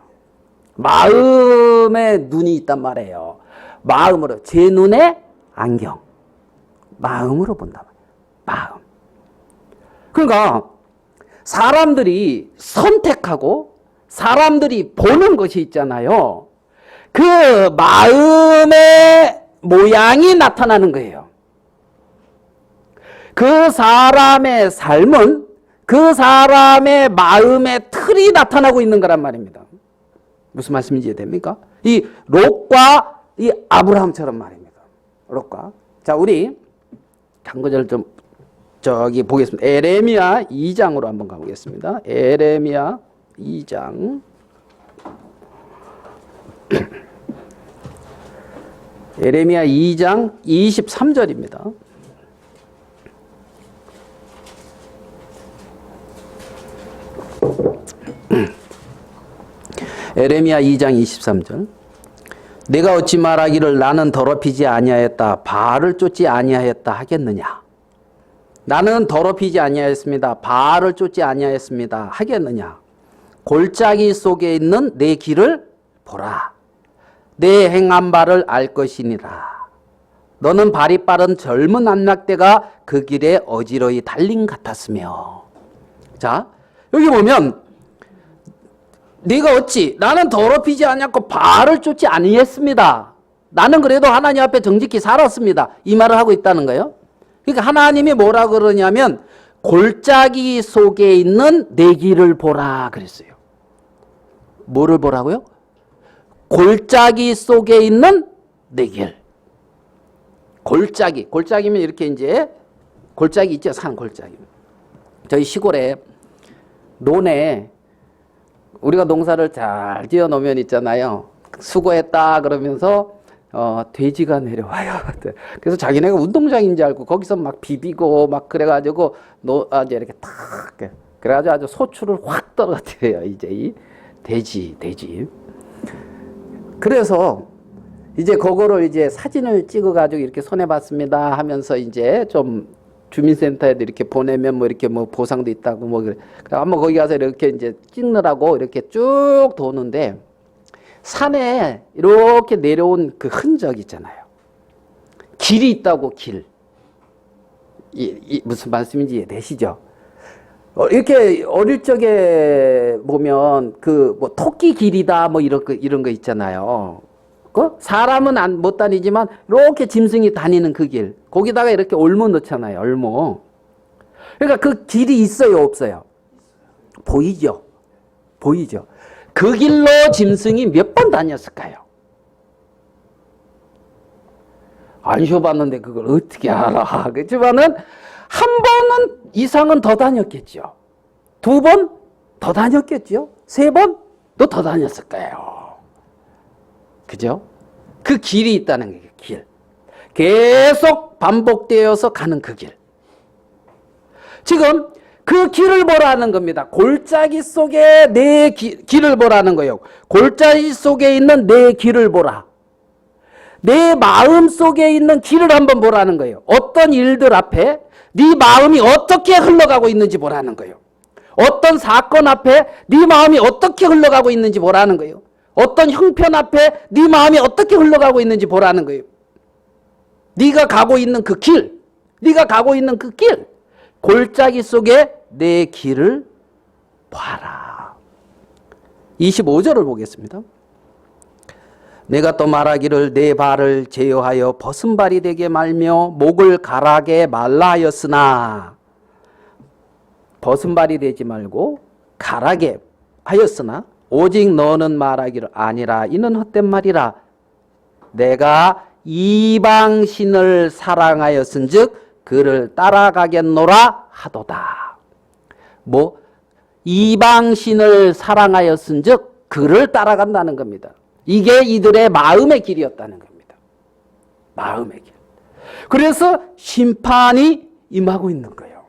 마음에 눈이 있단 말이에요. 마음으로 제 눈에 안경. 마음으로 본단 말이에요. 마음. 그러니까 사람들이 선택하고 사람들이 보는 것이 있잖아요. 그 마음의 모양이 나타나는 거예요. 그 사람의 삶은 그 사람의 마음의 틀이 나타나고 있는 거란 말입니다. 무슨 말씀인지 이해됩니까? 이 롯과 이 아브라함처럼 말입니다. 롯과. 자, 우리 단구절 좀 저기 보겠습니다. 에레미야 2장으로 한번 가보겠습니다. 에레미야 2장. 에레미야 2장 23절입니다. 에레미야 2장 23절. 내가 어찌 말하기를 나는 더럽히지 아니하였다 바알을 쫓지 아니하였다 하겠느냐. 나는 더럽히지 아니하였습니다. 바알을 쫓지 아니하였습니다 하겠느냐. 골짜기 속에 있는 내 길을 보라. 내 행한 바를 알 것이니라. 너는 발이 빠른 젊은 안락대가 그 길에 어지러이 달린 같았으며. 자, 여기 보면 네가 어찌 나는 더럽히지 아니하고 바알을 쫓지 아니했습니다. 나는 그래도 하나님 앞에 정직히 살았습니다. 이 말을 하고 있다는 거예요. 그러니까 하나님이 뭐라 그러냐면 골짜기 속에 있는 내 길을 보라 그랬어요. 뭐를 보라고요? 골짜기 속에 있는 내 길. 골짜기면 이렇게 이제 골짜기 있죠. 산 골짜기. 저희 시골에 논에 우리가 농사를 잘 지어 놓으면 있잖아요. 수고했다 그러면서 돼지가 내려와요. 그래서 자기네가 운동장인 줄 알고 거기서 막 비비고 막 그래가지고 이제 이렇게 탁 그래가지고 아주 소출을 확 떨어뜨려요. 이제 이 돼지. 그래서 이제 그거를 이제 사진을 찍어가지고 이렇게 손에 봤습니다 하면서 이제 좀 주민센터에도 이렇게 보내면 뭐 이렇게 뭐 보상도 있다고 뭐 그래. 한번 거기 가서 이렇게 이제 찍느라고 이렇게 쭉 도는데 산에 이렇게 내려온 그 흔적 있잖아요. 길이 있다고 길. 무슨 말씀인지 이해되시죠? 이렇게 어릴 적에 보면 그 뭐 토끼 길이다 뭐 이런 거 있잖아요. 사람은 못 다니지만 이렇게 짐승이 다니는 그 길. 거기다가 이렇게 올무 넣잖아요. 올무. 그러니까 그 길이 있어요, 없어요? 보이죠? 그 길로 짐승이 몇 번 다녔을까요? 안 쉬어봤는데 그걸 어떻게 알아? 그렇지만은 한 번은 이상은 더 다녔겠죠. 2번 더 다녔겠죠. 3번 또 더 다녔을 거예요. 그죠? 그 길이 있다는 게 길. 계속 반복되어서 가는 그 길. 지금 그 길을 보라는 겁니다. 골짜기 속에 내 길을 보라는 거예요. 골짜기 속에 있는 내 길을 보라. 내 마음 속에 있는 길을 한번 보라는 거예요. 어떤 일들 앞에 네 마음이 어떻게 흘러가고 있는지 보라는 거예요. 어떤 사건 앞에 네 마음이 어떻게 흘러가고 있는지 보라는 거예요. 어떤 형편 앞에 네 마음이 어떻게 흘러가고 있는지 보라는 거예요. 네가 가고 있는 그 길, 골짜기 속에 내 길을 봐라. 25절을 보겠습니다. 내가 또 말하기를 내 발을 제어하여 벗은 발이 되게 말며 목을 가라게 말라 하였으나, 벗은 발이 되지 말고 가라게 하였으나 오직 너는 말하기를 아니라 이는 헛된 말이라. 내가 이방신을 사랑하였은즉 그를 따라가겠노라 하도다. 뭐 이방신을 사랑하였은즉 그를 따라간다는 겁니다. 이게 이들의 마음의 길이었다는 겁니다. 마음의 길. 그래서 심판이 임하고 있는 거예요.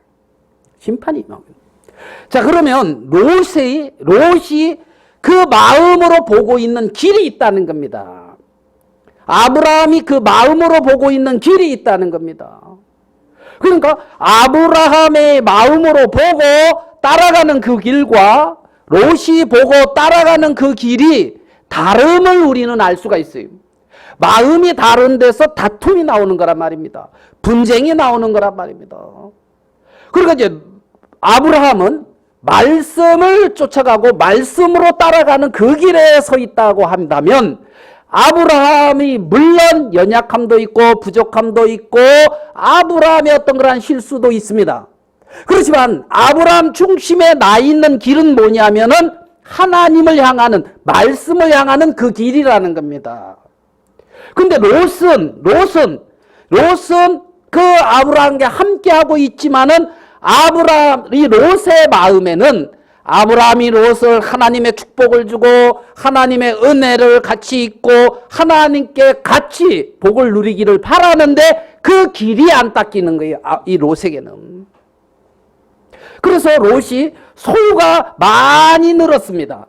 심판이 임하고 있는 거예요. 자, 그러면 롯이 그 마음으로 보고 있는 길이 있다는 겁니다. 아브라함이 그 마음으로 보고 있는 길이 있다는 겁니다. 그러니까 아브라함의 마음으로 보고 따라가는 그 길과 롯이 보고 따라가는 그 길이 다름을 우리는 알 수가 있어요. 마음이 다른 데서 다툼이 나오는 거란 말입니다. 분쟁이 나오는 거란 말입니다. 그러니까 이제 아브라함은 말씀을 쫓아가고 말씀으로 따라가는 그 길에 서 있다고 한다면, 아브라함이 물론 연약함도 있고 부족함도 있고 아브라함의 어떤 그런 실수도 있습니다. 그렇지만 아브라함 중심에 나 있는 길은 뭐냐면은 하나님을 향하는, 말씀을 향하는 그 길이라는 겁니다. 근데 롯은 그 아브라함과 함께하고 있지만은 이 롯의 마음에는 아브라함이 롯을 하나님의 축복을 주고 하나님의 은혜를 같이 있고 하나님께 같이 복을 누리기를 바라는데 그 길이 안 닦이는 거예요. 이 롯에게는. 그래서 롯이 소유가 많이 늘었습니다.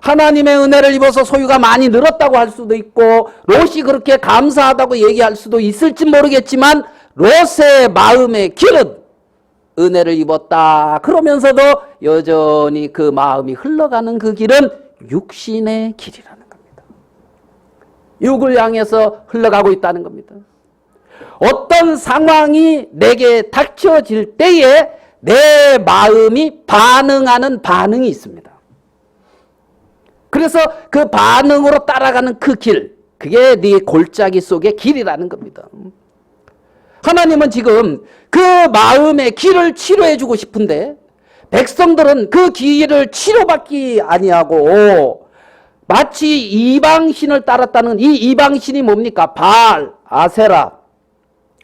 하나님의 은혜를 입어서 소유가 많이 늘었다고 할 수도 있고 롯이 그렇게 감사하다고 얘기할 수도 있을지 모르겠지만 롯의 마음의 길은 은혜를 입었다 그러면서도 여전히 그 마음이 흘러가는 그 길은 육신의 길이라는 겁니다. 육을 향해서 흘러가고 있다는 겁니다. 어떤 상황이 내게 닥쳐질 때에 내 마음이 반응하는 반응이 있습니다. 그래서 그 반응으로 따라가는 그 길, 그게 네 골짜기 속의 길이라는 겁니다. 하나님은 지금 그 마음의 길을 치료해 주고 싶은데 백성들은 그 길을 치료받기 아니하고 마치 이방신을 따랐다는 이 이방신이 뭡니까? 바알, 아세라,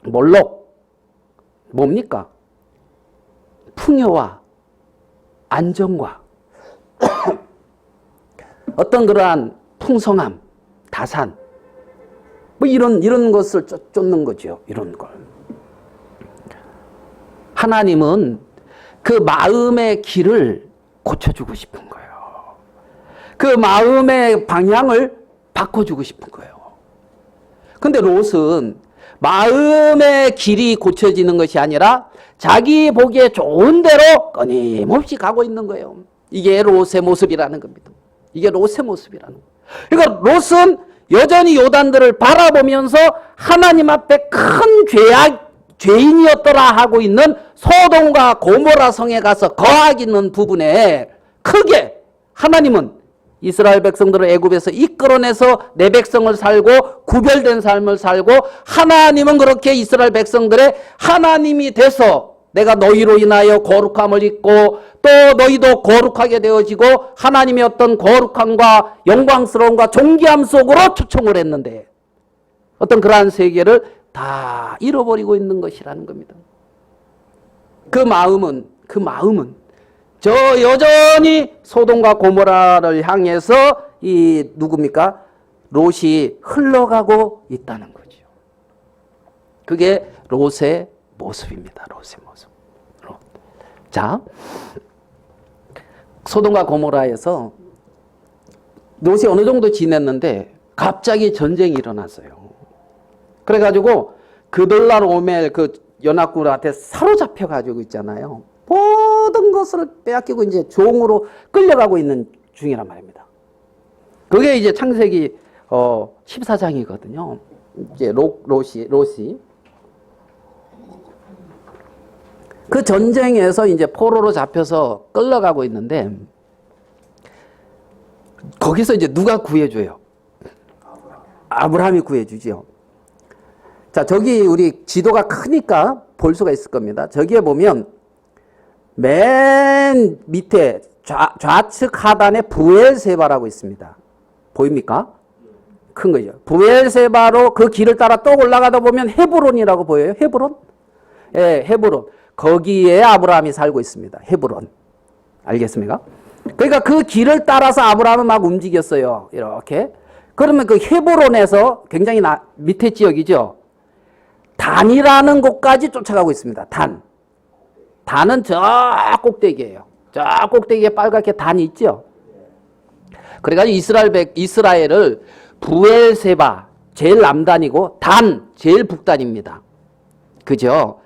몰록, 뭡니까? 풍요와 안정과 어떤 그러한 풍성함, 다산, 뭐 이런 것을 쫓는 거죠. 이런 걸. 하나님은 그 마음의 길을 고쳐주고 싶은 거예요. 그 마음의 방향을 바꿔주고 싶은 거예요. 근데 롯은 마음의 길이 고쳐지는 것이 아니라 자기 보기에 좋은 대로 끊임없이 가고 있는 거예요. 이게 롯의 모습이라는 겁니다. 이게 롯의 모습이라는 거예요. 그러니까 롯은 여전히 요단들을 바라보면서 하나님 앞에 큰 죄인이었더라 하고 있는 소돔과 고모라 성에 가서 거하기는 부분에 크게 하나님은 이스라엘 백성들을 애굽에서 이끌어내서 내 백성을 살고 구별된 삶을 살고 하나님은 그렇게 이스라엘 백성들의 하나님이 돼서 내가 너희로 인하여 거룩함을 입고 또 너희도 거룩하게 되어지고 하나님의 어떤 거룩함과 영광스러움과 존귀함 속으로 초청을 했는데 어떤 그러한 세계를 다 잃어버리고 있는 것이라는 겁니다. 그 마음은 저 여전히 소돔과 고모라를 향해서 이 누굽니까? 롯이 흘러가고 있다는 거죠. 그게 롯의 모습입니다. 롯의 모습. 자, 소돔과 고모라에서 롯이 어느 정도 지냈는데 갑자기 전쟁이 일어났어요. 그래가지고 그돌라오멜 그 연합군한테 사로잡혀가지고 있잖아요. 모든 것을 빼앗기고 이제 종으로 끌려가고 있는 중이란 말입니다. 그게 이제 창세기 14장이거든요. 이제 롯이 그 전쟁에서 이제 포로로 잡혀서 끌려가고 있는데 거기서 이제 누가 구해줘요? 아브라함이 구해주지요. 자, 저기 우리 지도가 크니까 볼 수가 있을 겁니다. 저기에 보면 맨 밑에 좌측 하단에 부엘세바라고 있습니다. 보입니까? 큰 거죠. 부엘세바로 그 길을 따라 또 올라가다 보면 헤브론이라고 보여요. 헤브론? 예, 헤브론. 거기에 아브라함이 살고 있습니다. 헤브론. 알겠습니까? 그러니까 그 길을 따라서 아브라함은 막 움직였어요. 이렇게. 그러면 그 헤브론에서 굉장히 밑에 지역이죠. 단이라는 곳까지 쫓아가고 있습니다. 단은 저 꼭대기예요. 저 꼭대기에 빨갛게 단이 있죠. 그래가지고 이스라엘을 부엘세바 제일 남단이고 단 제일 북단입니다. 그죠?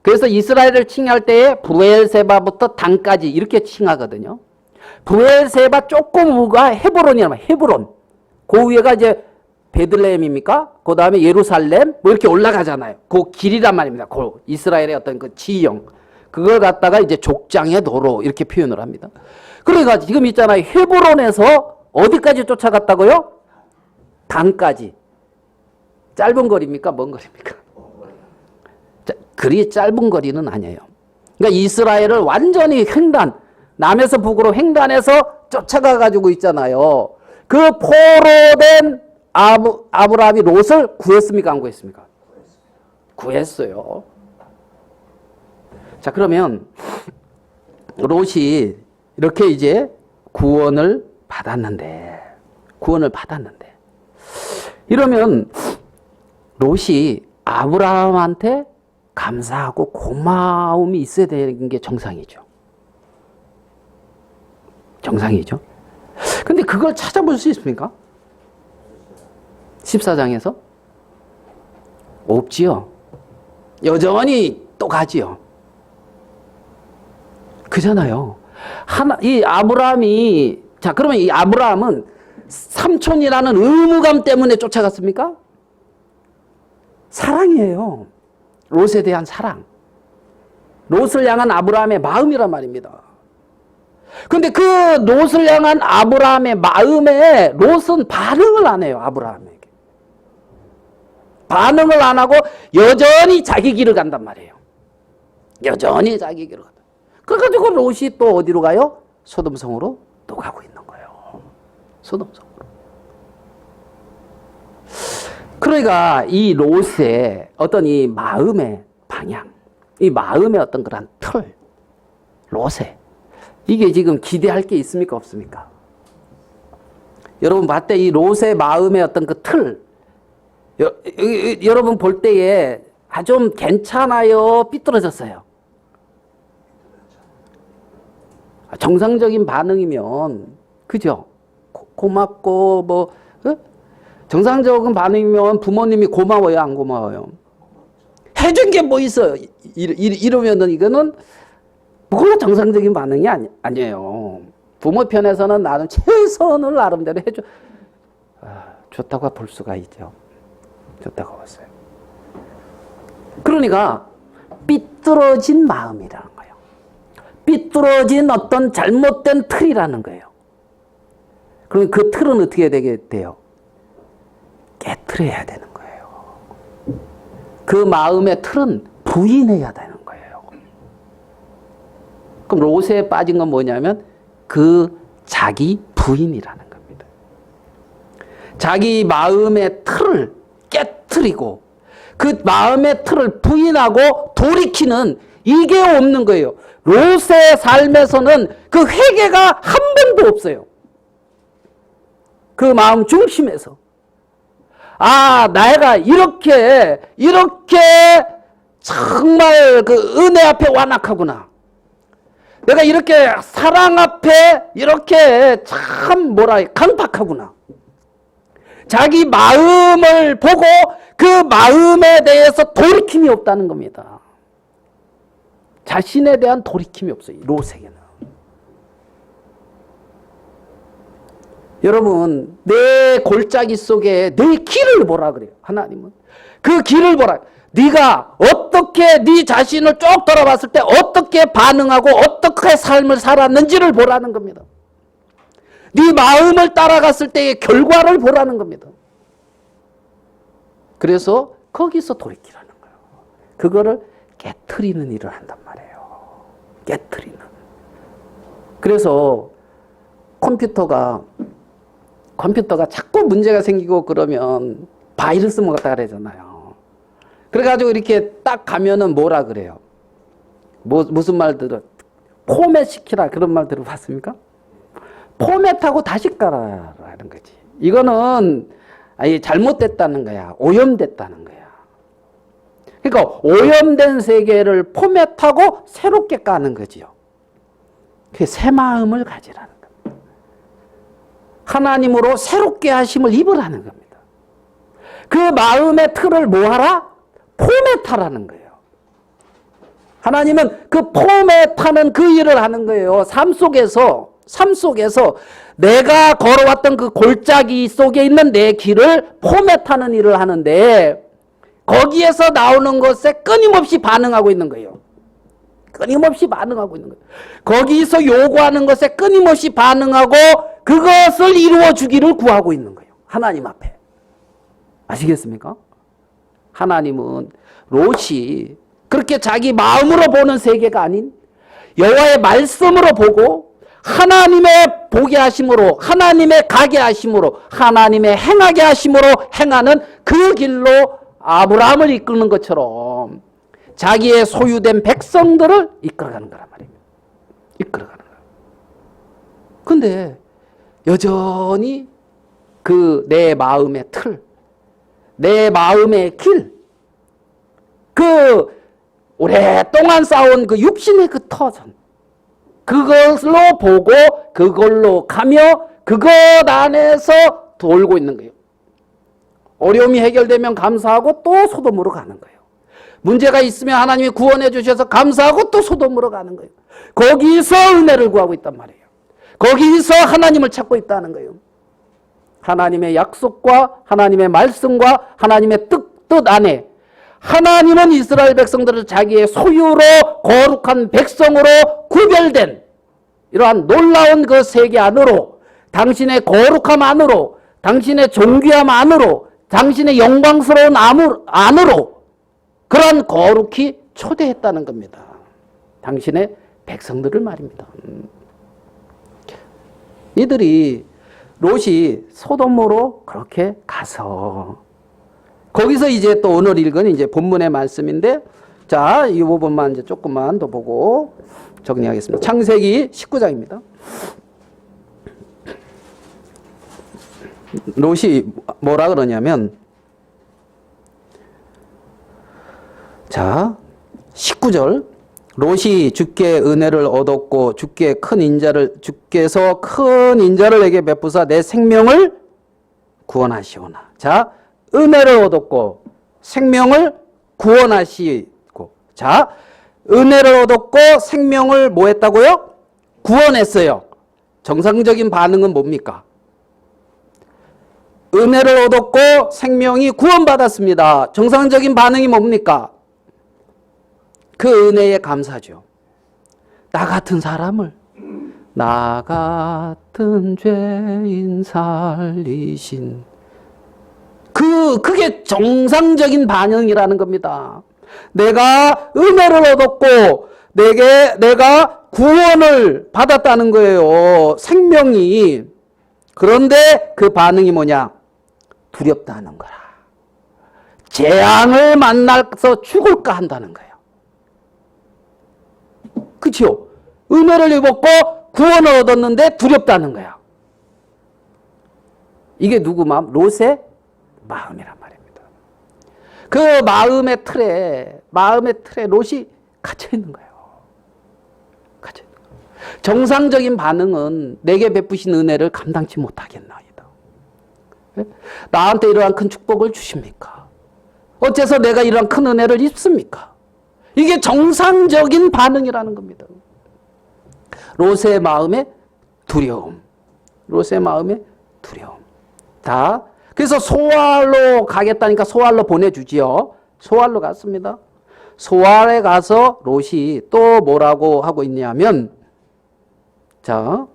그래서 이스라엘을 칭할 때에 부엘세바부터 단까지 이렇게 칭하거든요. 부엘세바 조금 우가 헤브론이란 말이에요. 헤브론. 그 위에가 이제 베들레헴입니까? 그 다음에 예루살렘 뭐 이렇게 올라가잖아요. 그 길이란 말입니다. 그 이스라엘의 어떤 그 지형. 그걸 갖다가 이제 족장의 도로 이렇게 표현을 합니다. 그러니까 지금 있잖아요. 헤브론에서 어디까지 쫓아갔다고요? 단까지. 짧은 거리입니까? 먼 거리입니까? 그리 짧은 거리는 아니에요. 그러니까 이스라엘을 완전히 남에서 북으로 횡단해서 쫓아가 가지고 있잖아요. 그 포로된 아브라함이 롯을 구했습니까? 안 구했습니까? 구했어요. 자, 그러면 롯이 이렇게 이제 구원을 받았는데 이러면 롯이 아브라함한테 감사하고 고마움이 있어야 되는 게 정상이죠. 근데 그걸 찾아볼 수 있습니까? 14장에서? 없지요. 여전히 또 가지요. 그잖아요. 이 아브라함이, 자, 그러면 이 아브라함은 삼촌이라는 의무감 때문에 쫓아갔습니까? 사랑이에요. 롯에 대한 사랑. 롯을 향한 아브라함의 마음이란 말입니다. 근데 그 롯을 향한 아브라함의 마음에 롯은 반응을 안 해요. 아브라함에게. 반응을 안 하고 여전히 자기 길을 간단 말이에요. 여전히 자기 길을 간다. 그래가지고 롯이 또 어디로 가요? 소돔성으로 또 가고 있는 거예요. 소돔성으로. 그러니까 이 롯의 어떤 이 마음의 방향, 이 마음의 어떤 그런 틀, 롯의 이게 지금 기대할 게 있습니까? 없습니까? 여러분 봤을 때 이 롯의 마음의 어떤 그 틀, 여러분 볼 때에 좀 괜찮아요? 삐뚤어졌어요? 정상적인 반응이면, 그죠? 고맙고, 뭐, 정상적인 반응이면 부모님이 고마워요? 안 고마워요? 해준 게 뭐 있어요? 이러면은 이거는 그건 정상적인 반응이 아니에요. 부모 편에서는 나름 최선을 나름대로 해줘. 좋다고 볼 수가 있죠. 좋다고 봤어요. 그러니까 삐뚤어진 마음이라는 거예요. 삐뚤어진 어떤 잘못된 틀이라는 거예요. 그럼 그 틀은 어떻게 되게 돼요? 깨트려야 되는 거예요. 그 마음의 틀은 부인해야 되는 거예요. 그럼 롯에 빠진 건 뭐냐면 그 자기 부인이라는 겁니다. 자기 마음의 틀을 깨트리고 그 마음의 틀을 부인하고 돌이키는 이게 없는 거예요. 롯의 삶에서는 그 회개가 한 번도 없어요. 그 마음 중심에서. 내가 이렇게 정말 그 은혜 앞에 완악하구나. 내가 이렇게 사랑 앞에 이렇게 참 강팍하구나. 자기 마음을 보고 그 마음에 대해서 돌이킴이 없다는 겁니다. 자신에 대한 돌이킴이 없어요. 롯에게는. 여러분, 내 골짜기 속에 내 길을 보라 그래요. 하나님은. 그 길을 보라. 네가 어떻게 네 자신을 쭉 돌아봤을 때 어떻게 반응하고 어떻게 삶을 살았는지를 보라는 겁니다. 네 마음을 따라갔을 때의 결과를 보라는 겁니다. 그래서 거기서 돌이키라는 거예요. 그거를 깨트리는 일을 한단 말이에요. 깨트리는. 그래서 컴퓨터가 자꾸 문제가 생기고 그러면 바이러스 먹었다 그러잖아요. 그래가지고 이렇게 딱 가면은 뭐라 그래요? 무슨 말 들어? 포맷 시키라 그런 말 들어봤습니까? 포맷하고 다시 깔아라는 거지. 이거는 잘못됐다는 거야. 오염됐다는 거야. 그러니까 오염된 세계를 포맷하고 새롭게 까는 거지요. 그게 새 마음을 가지라는 겁니다. 하나님으로 새롭게 하심을 입으라는 겁니다. 그 마음의 틀을 뭐하라? 포맷하라는 거예요. 하나님은 그 포맷하는 그 일을 하는 거예요. 삶 속에서 내가 걸어왔던 그 골짜기 속에 있는 내 길을 포맷하는 일을 하는데 거기에서 나오는 것에 끊임없이 반응하고 있는 거예요. 끊임없이 반응하고 있는 거예요. 거기서 요구하는 것에 끊임없이 반응하고 그것을 이루어 주기를 구하고 있는 거예요. 하나님 앞에. 아시겠습니까? 하나님은 롯이 그렇게 자기 마음으로 보는 세계가 아닌 여호와의 말씀으로 보고 하나님의 보게 하심으로 하나님의 가게 하심으로 하나님의 행하게 하심으로 행하는 그 길로 아브라함을 이끄는 것처럼 자기의 소유된 백성들을 이끌어가는 거란 말입니다. 이끌어가는 거예요. 근데 여전히 그 내 마음의 틀, 내 마음의 길, 그 오랫동안 쌓아온 그 육신의 그 터전, 그것으로 보고 그걸로 가며 그것 안에서 돌고 있는 거예요. 어려움이 해결되면 감사하고 또 소돔으로 가는 거예요. 문제가 있으면 하나님이 구원해 주셔서 감사하고 또 소돔으로 가는 거예요. 거기서 은혜를 구하고 있단 말이에요. 거기서 하나님을 찾고 있다는 거예요. 하나님의 약속과 하나님의 말씀과 하나님의 뜻 안에 하나님은 이스라엘 백성들을 자기의 소유로 거룩한 백성으로 구별된 이러한 놀라운 그 세계 안으로, 당신의 거룩함 안으로, 당신의 존귀함 안으로, 당신의 영광스러운 안으로 그러한 거룩히 초대했다는 겁니다. 당신의 백성들을 말입니다. 이들이 롯이 소돔으로 그렇게 가서 거기서 이제 또 오늘 읽은 이제 본문의 말씀인데, 자, 이 부분만 이제 조금만 더 보고 정리하겠습니다. 창세기 19장입니다. 롯이 뭐라 그러냐면, 자, 19절. 롯이 주께 은혜를 얻었고 주께서 큰 인자를 내게 베푸사 내 생명을 구원하시오나. 자, 은혜를 얻었고 생명을 구원하시고, 자, 은혜를 얻었고 생명을 뭐 했다고요? 구원했어요. 정상적인 반응은 뭡니까? 은혜를 얻었고 생명이 구원받았습니다. 정상적인 반응이 뭡니까? 그 은혜에 감사죠. 나 같은 사람을, 나 같은 죄인 살리신, 그게 정상적인 반응이라는 겁니다. 내가 은혜를 얻었고 내가 구원을 받았다는 거예요. 생명이. 그런데 그 반응이 뭐냐? 두렵다는 거라. 재앙을 만나서 죽을까 한다는 거예요. 그렇죠? 은혜를 입었고 구원을 얻었는데 두렵다는 거야. 이게 누구 마음? 롯의 마음이란 말입니다. 그 마음의 틀에 롯이 갇혀 있는 거예요. 갇혀 있는 거예요. 정상적인 반응은 내게 베푸신 은혜를 감당치 못하겠나이다. 나한테 이러한 큰 축복을 주십니까? 어째서 내가 이러한 큰 은혜를 입습니까? 이게 정상적인 반응이라는 겁니다. 롯의 마음의 두려움. 롯의 마음의 두려움. 다. 그래서 소알로 가겠다니까 소알로 보내주지요. 소알로 갔습니다. 소알에 가서 롯이 또 뭐라고 하고 있냐면, 자,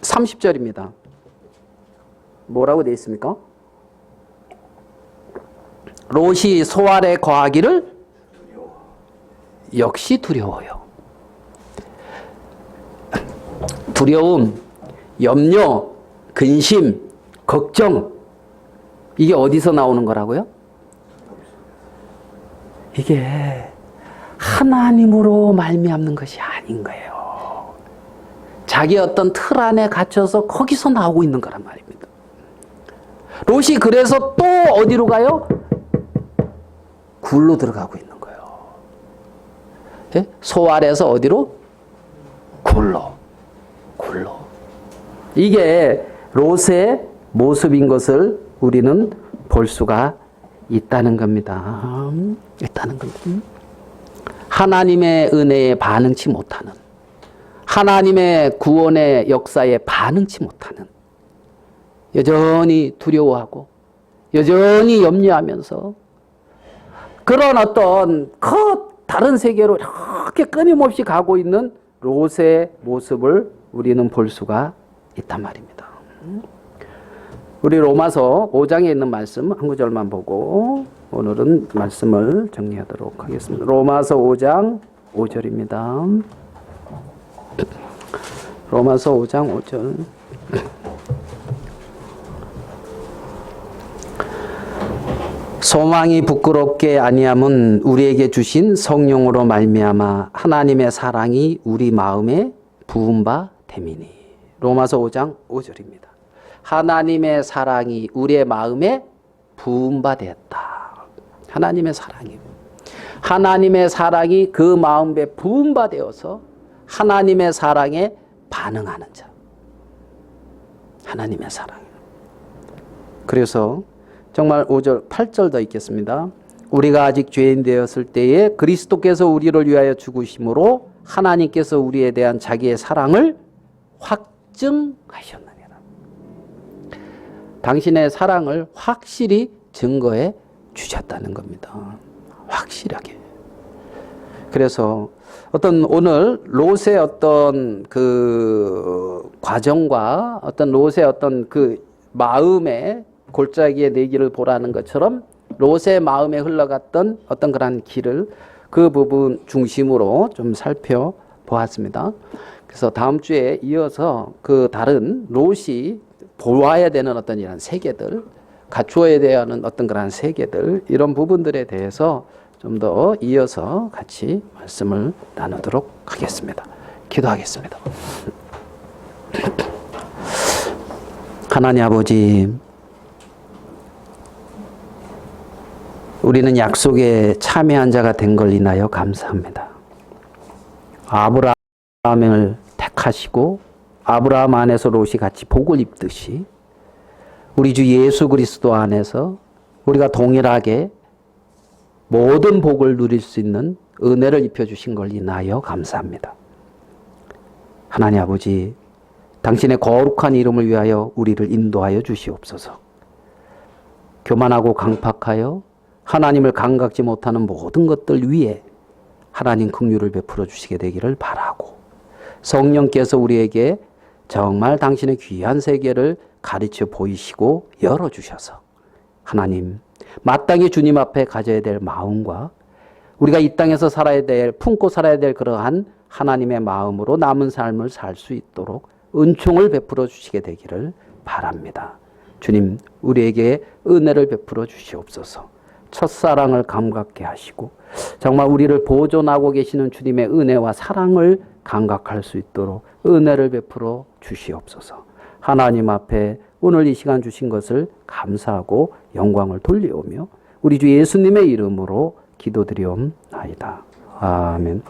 30절입니다. 뭐라고 되어 있습니까? 롯이 소알에 거하기를 역시 두려워요. 두려움, 염려, 근심, 걱정, 이게 어디서 나오는 거라고요? 이게 하나님으로 말미암는 것이 아닌 거예요. 자기 어떤 틀 안에 갇혀서 거기서 나오고 있는 거란 말입니다. 롯이 그래서 또 어디로 가요? 굴로 들어가고 있는 거예요. 예? 소알에서 어디로? 굴로. 이게 롯의 모습인 것을 우리는 볼 수가 있다는 겁니다. 하나님의 은혜에 반응치 못하는, 하나님의 구원의 역사에 반응치 못하는, 여전히 두려워하고 여전히 염려하면서 그런 어떤 다른 세계로 이렇게 끊임없이 가고 있는 롯의 모습을 우리는 볼 수가 있단 말입니다. 우리 로마서 5장에 있는 말씀 한 구절만 보고 오늘은 말씀을 정리하도록 하겠습니다. 로마서 5장 5절입니다. 로마서 5장 5절. 소망이 부끄럽게 아니함은 우리에게 주신 성령으로 말미암아 하나님의 사랑이 우리 마음에 부은 바 됨이니. 로마서 5장 5절입니다. 하나님의 사랑이 우리의 마음에 부은 바 되었다. 하나님의 사랑이 그 마음에 부은 바 되어서 하나님의 사랑에 반응하는 자. 하나님의 사랑이에요. 그래서 정말 5절, 8절 더 있겠습니다. 우리가 아직 죄인 되었을 때에 그리스도께서 우리를 위하여 죽으심으로 하나님께서 우리에 대한 자기의 사랑을 확증하셨느니라. 당신의 사랑을 확실히 증거해 주셨다는 겁니다. 확실하게. 그래서 어떤 오늘 롯의 어떤 그 과정과 어떤 롯의 어떤 그 마음의 골짜기의 내기를 보라는 것처럼 롯의 마음에 흘러갔던 어떤 그런 길을 그 부분 중심으로 좀 살펴보았습니다. 그래서 다음 주에 이어서 그 다른 롯이 보아야 되는 어떤 이런 세계들, 갖추어야 되는 어떤 그런 세계들, 이런 부분들에 대해서 좀 더 이어서 같이 말씀을 나누도록 하겠습니다. 기도하겠습니다. 하나님 아버지, 우리는 약속에 참여한 자가 된 걸 인하여 감사합니다. 아브라함을 택하시고 아브라함 안에서 롯이 같이 복을 입듯이 우리 주 예수 그리스도 안에서 우리가 동일하게 모든 복을 누릴 수 있는 은혜를 입혀주신 걸 인하여 감사합니다. 하나님 아버지, 당신의 거룩한 이름을 위하여 우리를 인도하여 주시옵소서. 교만하고 강팍하여 하나님을 감각지 못하는 모든 것들 위에 하나님 긍휼을 베풀어 주시게 되기를 바라고, 성령께서 우리에게 정말 당신의 귀한 세계를 가르쳐 보이시고 열어주셔서 하나님, 마땅히 주님 앞에 가져야 될 마음과 우리가 이 땅에서 살아야 될, 품고 살아야 될 그러한 하나님의 마음으로 남은 삶을 살 수 있도록 은총을 베풀어 주시게 되기를 바랍니다. 주님, 우리에게 은혜를 베풀어 주시옵소서. 첫사랑을 감각케 하시고 정말 우리를 보존하고 계시는 주님의 은혜와 사랑을 감각할 수 있도록 은혜를 베풀어 주시옵소서. 하나님 앞에 오늘 이 시간 주신 것을 감사하고 영광을 돌려오며 우리 주 예수님의 이름으로 기도드리옵나이다. 아멘.